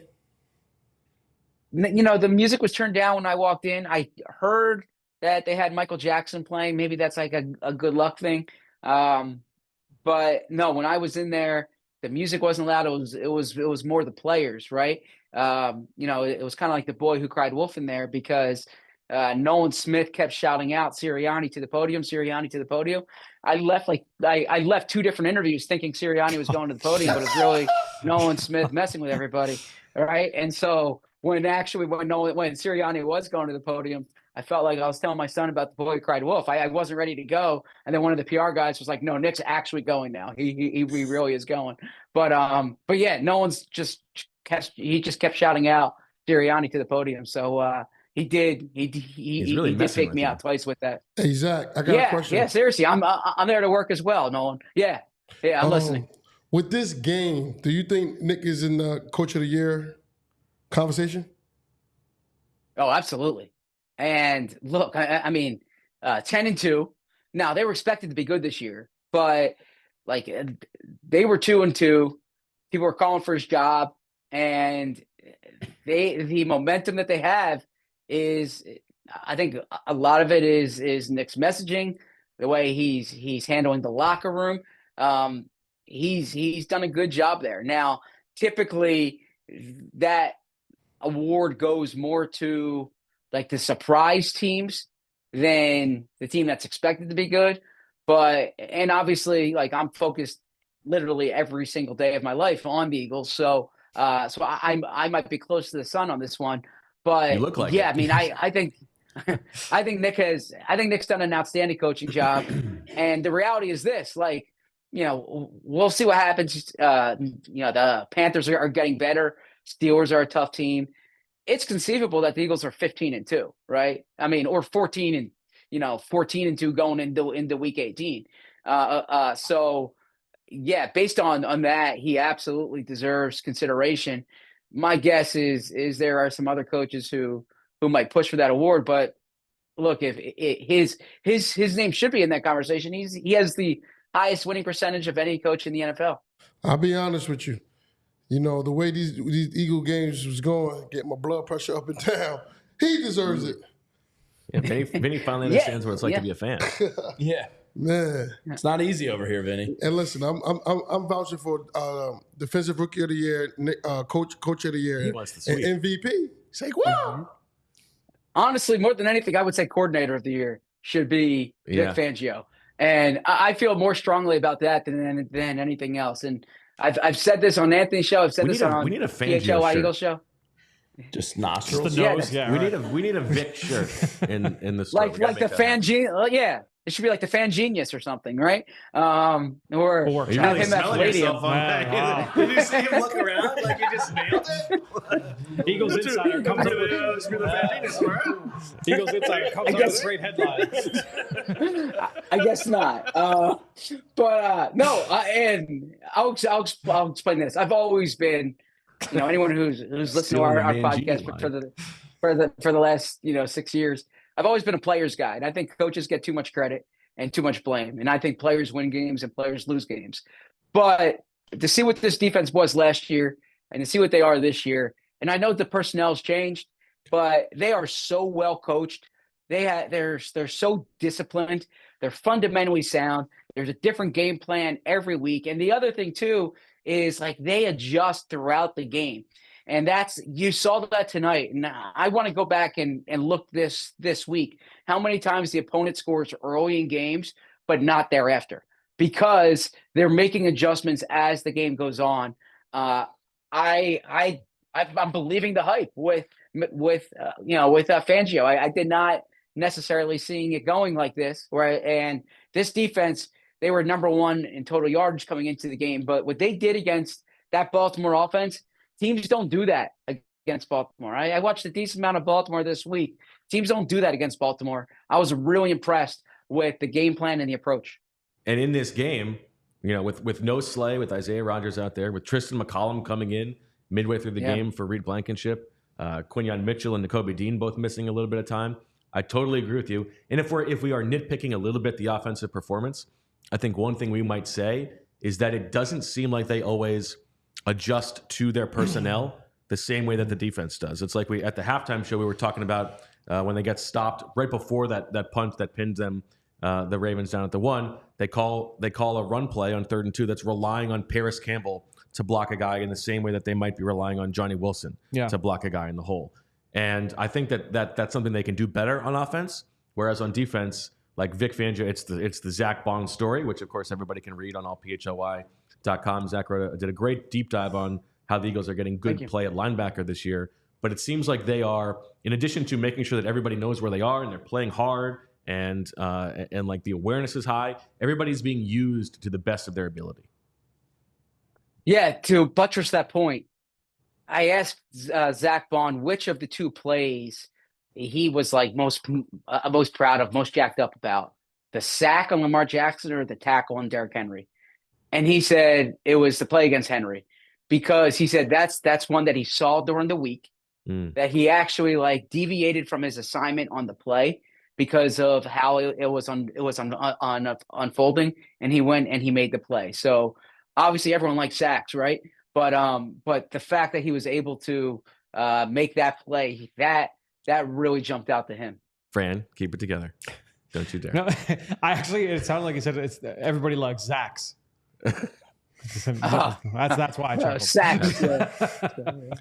The music was turned down when I walked in. I heard that they had Michael Jackson playing. Maybe that's like a good luck thing. But no, when I was in there, the music wasn't loud. It was more the players, right? It was kind of like the boy who cried wolf in there because Nolan Smith kept shouting out Sirianni to the podium, Sirianni to the podium. I left two different interviews thinking Sirianni was going to the podium, but it was really Nolan Smith messing with everybody, right? And so when Sirianni was going to the podium, I felt like I was telling my son about the boy who cried wolf. I wasn't ready to go, and then one of the PR guys was like, "No, Nick's actually going now. He really is going." But yeah, no one's just kept shouting out Sirianni to the podium. So he did fake me out twice with that. Hey Zach, I got a question. Yeah, seriously, I'm there to work as well, Nolan. Yeah, I'm listening. With this game, do you think Nick is in the Coach of the Year conversation? Oh, absolutely. And look, I mean, 10-2. Now they were expected to be good this year, but like they were 2-2. People were calling for his job, and the momentum that they have is, I think a lot of it is Nick's messaging, the way he's handling the locker room. He's done a good job there. Now, typically that award goes more to like the surprise teams than the team that's expected to be good. And obviously, like I'm focused literally every single day of my life on the Eagles. So I might be close to the sun on this one. But you look like yeah, it. I mean, I think Nick's done an outstanding coaching job. And the reality is this, like, we'll see what happens. The Panthers are getting better. Steelers are a tough team. It's conceivable that the Eagles are 15-2, right? I mean, or 14-2 going into week 18. So yeah, based on that, he absolutely deserves consideration. My guess is there are some other coaches who might push for that award, but look, if his name should be in that conversation. He has the highest winning percentage of any coach in the NFL. I'll be honest with you. The way these Eagle games was going, get my blood pressure up and down. He deserves it. Yeah, Vinny finally understands what it's like to be a fan. Yeah, man, it's not easy over here, Vinny. And listen, I'm vouching for defensive rookie of the year, coach of the year, and MVP. Saquon. Honestly, more than anything, I would say coordinator of the year should be Vic Fangio, and I feel more strongly about that than anything else. And I've said this on Anthony's show. I've said this on we need a Fangio PHLY shirt. Eagles show. Just nostrils. Just the nose, we need a Vic shirt in the store. like the FanGENIUS. Yeah, it should be like the FanGENIUS or something, right? Or have him at Palladium. Wow. Did you see him look around like you just nailed it? Eagles Insider comes up with Eagles Insider comes up with great headlines. I guess not. No. And I'll explain this. I've always been, anyone who's listened to our podcast for the last 6 years, I've always been a player's guy, and I think coaches get too much credit and too much blame, and I think players win games and players lose games. But to see what this defense was last year and to see what they are this year, and I know the personnel's changed, but they are so well coached. They're so disciplined. They're fundamentally sound. There's a different game plan every week. And the other thing too is like they adjust throughout the game. And you saw that tonight. And I want to go back and look this week, how many times the opponent scores early in games, but not thereafter, because they're making adjustments as the game goes on. I'm believing the hype with Fangio. I did not necessarily seeing it going like this. And this defense, they were number 1 in total yardage coming into the game. But what they did against that Baltimore offense, teams don't do that against Baltimore. I watched a decent amount of Baltimore this week. Teams don't do that against Baltimore. I was really impressed with the game plan and the approach. And in this game, with no Slay, with Isaiah Rodgers out there, with Tristan McCollum coming in midway through the game for Reed Blankenship, Quinyon Mitchell and Nakobe Dean both missing a little bit of time. I totally agree with you. And if we are nitpicking a little bit the offensive performance, I think one thing we might say is that it doesn't seem like they always adjust to their personnel the same way that the defense does. It's like at the halftime show we were talking about when they get stopped right before that punt that pinned them, the Ravens down at the 1. They call a run play on 3rd and 2 that's relying on Paris Campbell to block a guy in the same way that they might be relying on Johnny Wilson to block a guy in the hole. And I think that's something they can do better on offense. Whereas on defense, like Vic Fangio, it's the Zack Baun story, which of course everybody can read on allphly.com. Zack did a great deep dive on how the Eagles are getting good play at linebacker this year. But it seems like they are, in addition to making sure that everybody knows where they are and they're playing hard and like the awareness is high, everybody's being used to the best of their ability. Yeah, to buttress that point, I asked Zack Baun which of the 2 plays he was like most proud of, most jacked up about, the sack on Lamar Jackson or the tackle on Derrick Henry. And he said it was the play against Henry, because he said that's one that he saw during the week, that he actually like deviated from his assignment on the play because of how it was unfolding, and he went and he made the play. So obviously everyone likes sacks, right? But the fact that he was able to make that play, that really jumped out to him. Fran, keep it together. Don't you dare. No, it sounded like he said it's everybody likes Zacks. That's why I chuckled. Sacks.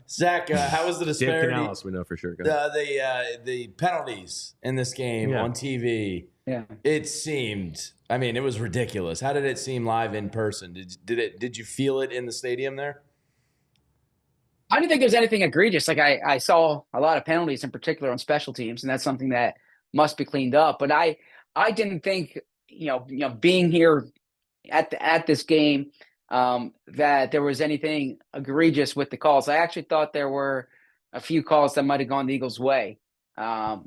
Zach, how was the disparity? Dave Canales, we know for sure. The penalties in this game on TV. Yeah, it seemed. I mean, it was ridiculous. How did it seem live in person? Did you feel it in the stadium there? I didn't think there was anything egregious. Like I saw a lot of penalties, in particular on special teams, and that's something that must be cleaned up. But I didn't think being here at this game that there was anything egregious with the calls. I actually thought there were a few calls that might have gone the Eagles' way.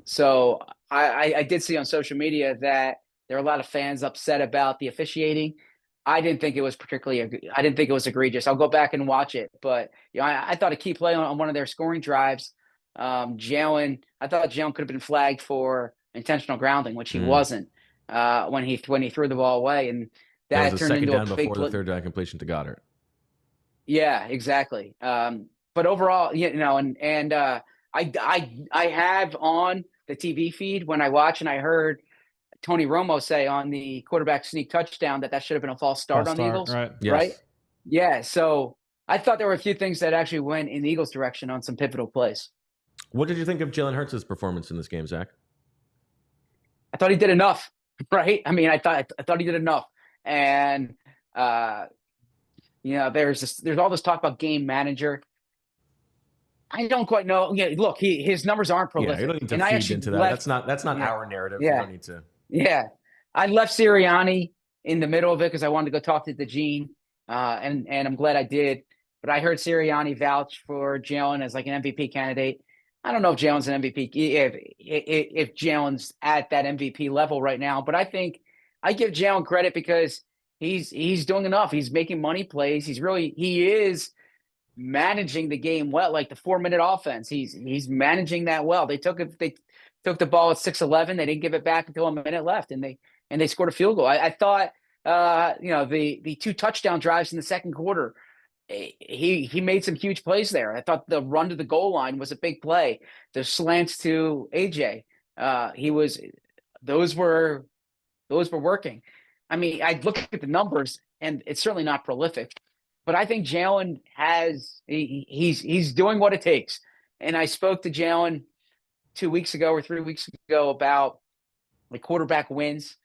So I did see on social media that there are a lot of fans upset about the officiating. I didn't think it was egregious. I'll go back and watch it, but I thought a key play on one of their scoring drives, I thought Jalen could have been flagged for intentional grounding, which he wasn't when he threw the ball away, and that was a turned second into down a big before the 3rd down completion to Goedert. Yeah, exactly. But overall, I have on the TV feed when I watch, and I heard Tony Romo say on the quarterback sneak touchdown that should have been a false start on the Eagles. Right. Yes. Right? Yeah. So I thought there were a few things that actually went in the Eagles' direction on some pivotal plays. What did you think of Jalen Hurts' performance in this game, Zach? I thought he did enough, right? I mean, I thought he did enough. And there's all this talk about game manager. I don't quite know. Yeah, look, his numbers aren't prolific. Yeah, you don't need to feed into that. That's not our narrative. Yeah. You don't need to. Yeah. I left Sirianni in the middle of it because I wanted to go talk to DeGene, and I'm glad I did. But I heard Sirianni vouch for Jalen as like an MVP candidate. I don't know if Jalen's an MVP, if Jalen's at that MVP level right now. But I think I give Jalen credit because he's doing enough. He's making money plays. He is managing the game well, like the 4-minute offense. He's managing that well. They took the ball at 6:11. They didn't give it back until a minute left, and they scored a field goal. I thought the 2 touchdown drives in the second quarter, he made some huge plays there. I thought the run to the goal line was a big play. The slants to AJ, those were working. I mean, I look at the numbers, and it's certainly not prolific, but I think Jalen he's doing what it takes. And I spoke to Jalen 2 weeks ago or 3 weeks ago about the quarterback wins.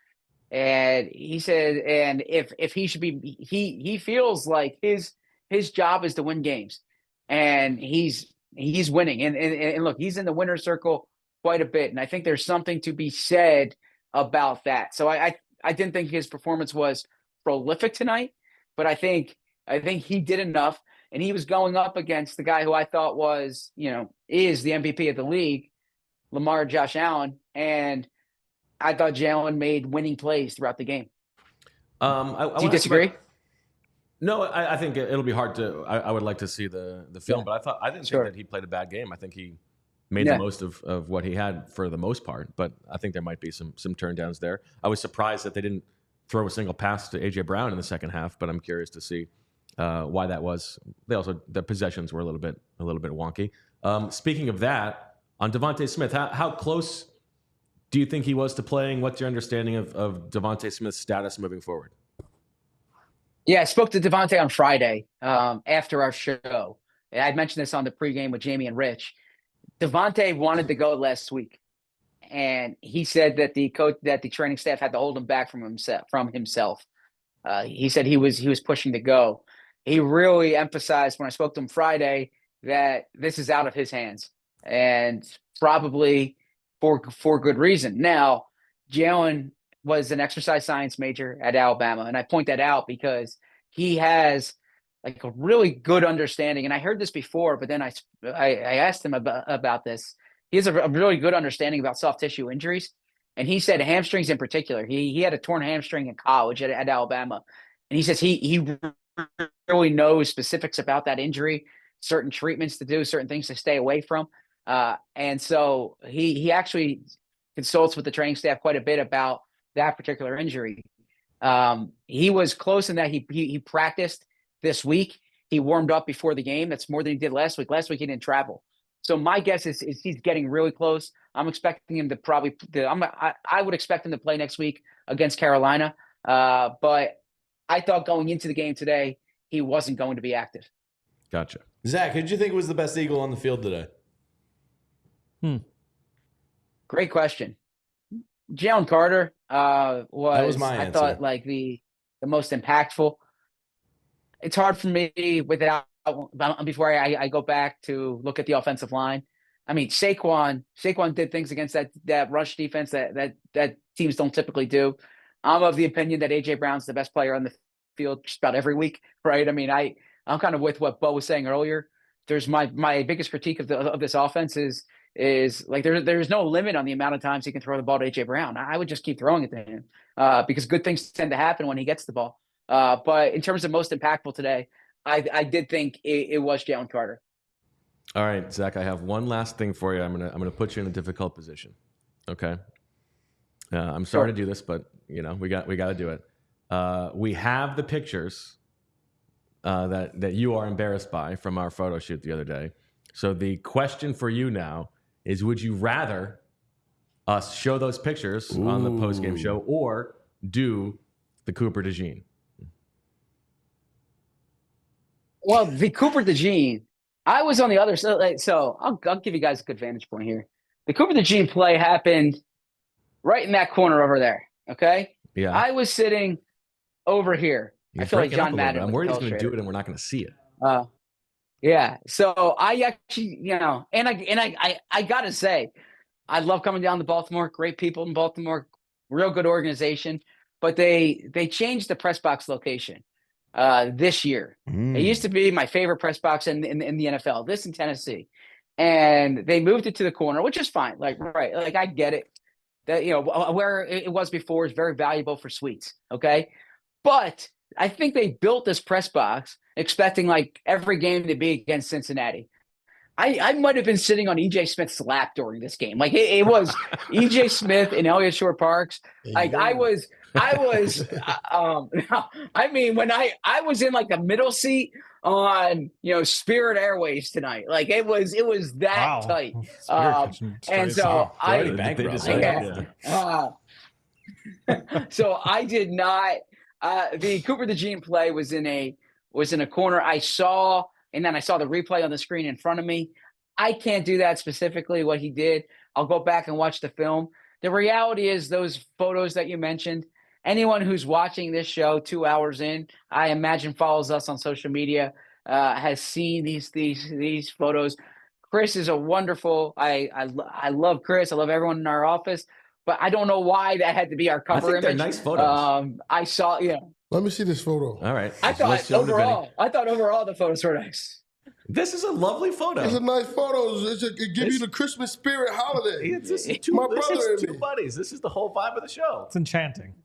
And he said, and if he should be, he feels like his job is to win games, and he's winning. And look, he's in the winner's circle quite a bit. And I think there's something to be said about that. So I didn't think his performance was prolific tonight, but I think he did enough. And he was going up against the guy who I thought was, is the MVP of the league, Lamar Josh Allen. And I thought Jalen made winning plays throughout the game. Do you disagree? No, I think it'll be hard to. I would like to see the film, but I didn't think that he played a bad game. I think he made the most of what he had for the most part. But I think there might be some turndowns there. I was surprised that they didn't throw a single pass to AJ Brown in the second half, but I'm curious to see why that was. The possessions were a little bit wonky. Speaking of that, on Devontae Smith, how close do you think he was to playing? What's your understanding of Devontae Smith's status moving forward? Yeah, I spoke to Devontae on Friday after our show. And I mentioned this on the pregame with Jamie and Rich. Devontae wanted to go last week, and he said that the training staff had to hold him back from himself. He said he was pushing to go. He really emphasized when I spoke to him Friday that this is out of his hands, and probably for good reason. Now, Jalen was an exercise science major at Alabama, and I point that out because he has like a really good understanding. And I heard this before, but then I asked him about this. He has a really good understanding about soft tissue injuries, and he said hamstrings in particular. He had a torn hamstring in college at Alabama, and he says he really knows specifics about that injury, certain treatments to do, certain things to stay away from. And so he actually consults with the training staff quite a bit about that particular injury. He was close in that he practiced this week. He warmed up before the game. That's more than he did last week. Last week he didn't travel. So my guess is he's getting really close. I'm expecting him to I would expect him to play next week against Carolina. But I thought going into the game today, he wasn't going to be active. Gotcha. Zach, who did you think was the best Eagle on the field today? Great question. Jalen Carter was my answer. I thought like the most impactful. It's hard for me before I go back to look at the offensive line. I mean, Saquon did things against that rush defense that teams don't typically do. I'm of the opinion that AJ Brown's the best player on the field just about every week, right? I mean, I'm kind of with what Bo was saying earlier. There's my biggest critique of this offense is like there's no limit on the amount of times he can throw the ball to AJ Brown. I would just keep throwing it to him because good things tend to happen when he gets the ball. But in terms of most impactful today, I did think it was Jalen Carter. All right, Zach, I have one last thing for you. I'm gonna put you in a difficult position. Okay. I'm sorry to do this, but we got to do it. We have the pictures that you are embarrassed by from our photo shoot the other day. So the question for you now is, would you rather us show those pictures on the postgame show or do the Cooper DeJean? Well, the Cooper DeJean, I was on the other side. So I'll give you guys a good vantage point here. The Cooper DeJean play happened right in that corner over there. Okay. Yeah. I was sitting over here. I feel like John Madden. I'm worried he's going to do it and we're not going to see it. Yeah. So I actually, and I got to say, I love coming down to Baltimore. Great people in Baltimore, real good organization. But they changed the press box location this year. It used to be my favorite press box in the NFL. This in Tennessee, and they moved it to the corner, which is fine. Like I get it. That where it was before is very valuable for suites. Okay, but I think they built this press box expecting like every game to be against Cincinnati. I might have been sitting on E.J. Smith's lap during this game. Like it was E.J. Smith and Elliott Shore Parks. Like I was I mean, when I was in like the middle seat on Spirit Airways tonight, like it was that tight. And so So I did not. The Cooper DeJean play was in a corner. I saw, and then I saw the replay on the screen in front of me. I can't do that specifically what he did. I'll go back and watch the film. The reality is those photos that you mentioned, anyone who's watching this show 2 hours in, I imagine follows us on social media, has seen these photos. Chris is a wonderful, I love Chris. I love everyone in our office, but I don't know why that had to be our cover I think image. they're nice photos. I saw, Let me see this photo. All right. I thought overall the photos were nice. This is a lovely photo. It's a nice photo. It gives you the Christmas spirit holiday. It's just My brother and two me. buddies. This is the whole vibe of the show. It's enchanting.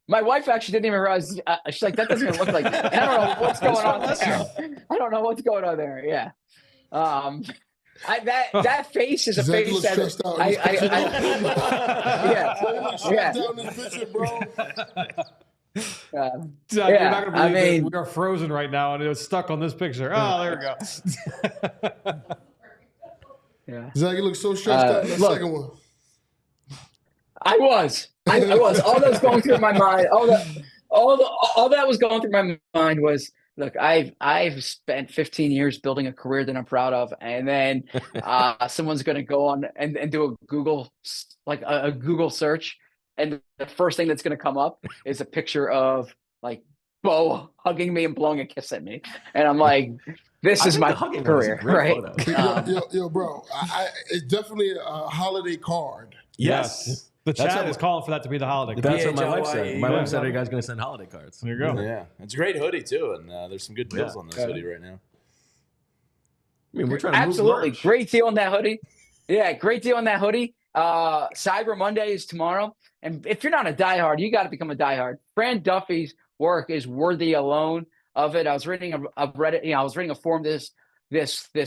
My wife actually didn't even realize. She's like, that doesn't even look like that. I don't know what's going on there. I don't know what's going on there. Yeah. That face is a Zach face looks that stressed out. yeah. Down this picture, bro. Zach, you're not gonna believe that we are frozen right now, and it was stuck on this picture. Oh, there we go. Yeah. Zach, you look so stressed out in the second one. I was. All that was going through my mind. All that was going through my mind was, look, I've spent 15 years building a career that I'm proud of, and then someone's going to go on and do a Google a Google search, and the first thing that's going to come up is a picture of like Bo hugging me and blowing a kiss at me, and I'm like, this is my career, right? Yo, bro, it's definitely a holiday card. Yes. The chat is calling for that to be the holiday. That's what my wife said. My wife said, "Are you guys going to send holiday cards?" There you go. Yeah, it's a great hoodie too, and there's some good deals on this hoodie right now. I mean, we're trying to absolutely move great deal on that hoodie. Yeah, great deal on that hoodie. Cyber Monday is tomorrow, and if you're not a diehard, you got to become a diehard. Fran Duffy's work is worthy alone of it. I was reading a Reddit. I was reading a forum this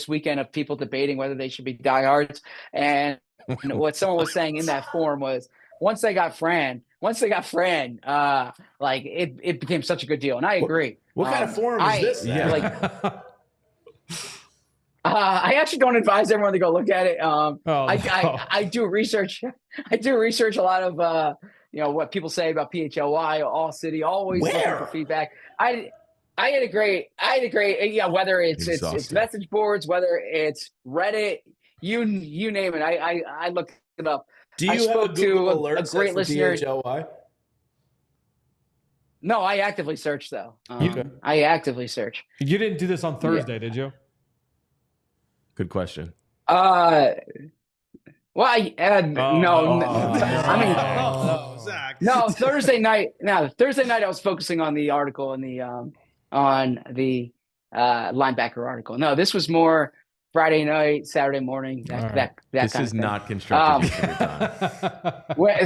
weekend of people debating whether they should be diehards, and what someone was saying in that forum was once they got Fran, like it became such a good deal, and I agree. What kind of forum is this? Yeah. I actually don't advise everyone to go look at it. I do research. I do research a lot of what people say about PHLY, All City, always looking for feedback. I had a great whether it's message boards, whether it's Reddit, you name it. I looked it up. Do you have a Google alert set for PHLY? No, I actively search though. I actively search. You didn't do this on Thursday, did you? Good question. No. Zach. No, Thursday night. No, Thursday night I was focusing on the article in the linebacker article. No, this was more Friday night, Saturday morning. This is not constructive.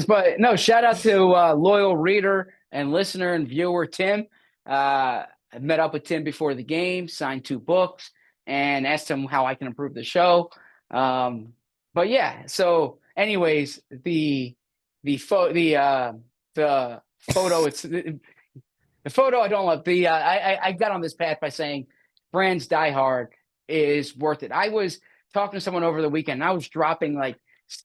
But no, shout out to loyal reader and listener and viewer Tim. I met up with Tim before the game, signed 2 books, and asked him how I can improve the show. But yeah, so anyways, the photo it's the photo I don't love. I got on this path by saying Fran's Die Hard is worth it. I was talking to someone over the weekend, and I was dropping like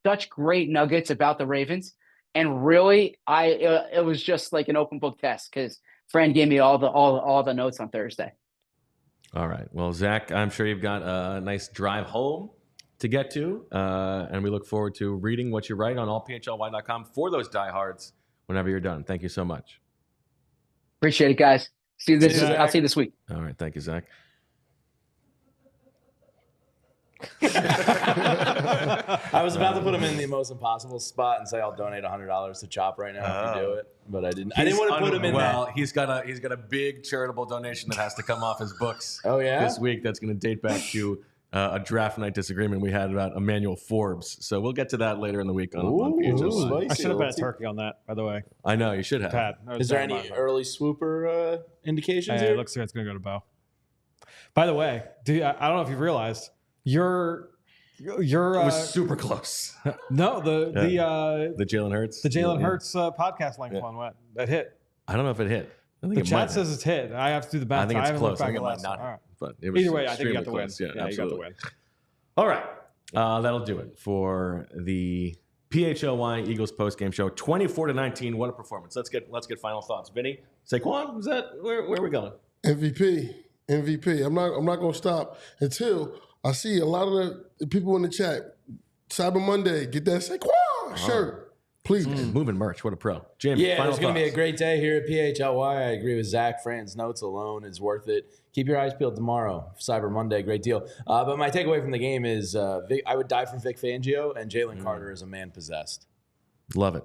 such great nuggets about the Ravens, and really it was just like an open book test because Fran gave me all the notes on Thursday. All right. Well, Zach, I'm sure you've got a nice drive home to get to, and we look forward to reading what you write on allphly.com for those diehards whenever you're done. Thank you so much. Appreciate it, guys. I'll see you this week. All right. Thank you, Zach. I was about to put him in the most impossible spot and say I'll donate $100 to Chop right now if you do it, but I didn't. I didn't want to put him in. Well, he's got a big charitable donation that has to come off his books. Oh yeah, this week that's going to date back to a draft night disagreement we had about Emmanuel Forbes. So we'll get to that later in the week on PHLY. I should have bet a turkey on that, by the way. I know you should have. Pat, is there any early swooper indications? Here? It looks like it's going to go to Bo. By the way, I don't know if you've realized. It was super close. No, the Jalen Hurts. The Jalen Hurts podcast link one went. That hit. I don't know if it hit. I think the chat says it's hit. I have to do the math. I think it's close. I think it might not hit. But it was either way, I think you got the win. Yeah, you got the win. All right. That'll do it for the PHLY Eagles postgame show, 24-19. What a performance! Let's get final thoughts. Vinny, Saquon, is that where are we going? MVP. I'm not gonna stop until I see a lot of the people in the chat. Cyber Monday, get that Saquon shirt. Please. Moving merch. What a pro. Jamie, Yeah, final it's going to be thoughts. a great day here at PHLY. I agree with Zach. Fran's notes alone is worth it. Keep your eyes peeled tomorrow. Cyber Monday, great deal. But my takeaway from the game is I would die for Vic Fangio, and Jalen Carter is a man possessed. Love it.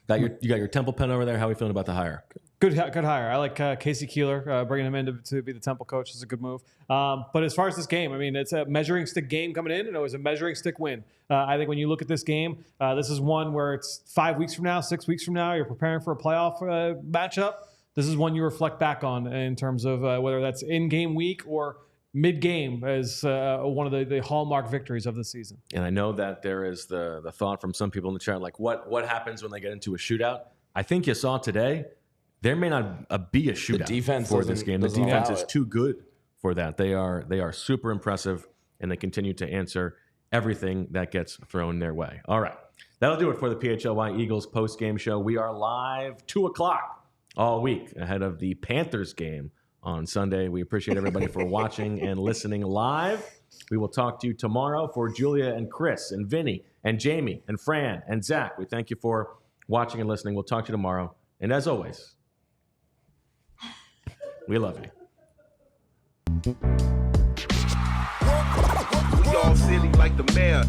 You got your Temple pen over there. How are we feeling about the hire? Good hire. I like Casey Keeler. Bringing him in to be the Temple coach is a good move. But as far as this game, I mean, it's a measuring stick game coming in, and it was a measuring stick win. I think when you look at this game, this is one where it's 5 weeks from now, 6 weeks from now, you're preparing for a playoff matchup. This is one you reflect back on in terms of whether that's in-game week or mid-game as one of the hallmark victories of the season. And I know that there is the thought from some people in the chat, like what happens when they get into a shootout? I think you saw today, there may not be a shootout defense for this game. The doesn't defense allow is it. too good for that. They are super impressive, and they continue to answer everything that gets thrown their way. All right. That'll do it for the PHLY Eagles post-game show. We are live 2 o'clock all week ahead of the Panthers game on Sunday. We appreciate everybody for watching and listening live. We will talk to you tomorrow. For Julia and Chris and Vinny and Jamie and Fran and Zach, we thank you for watching and listening. We'll talk to you tomorrow. And as always, we love you. We all silly like the mayor.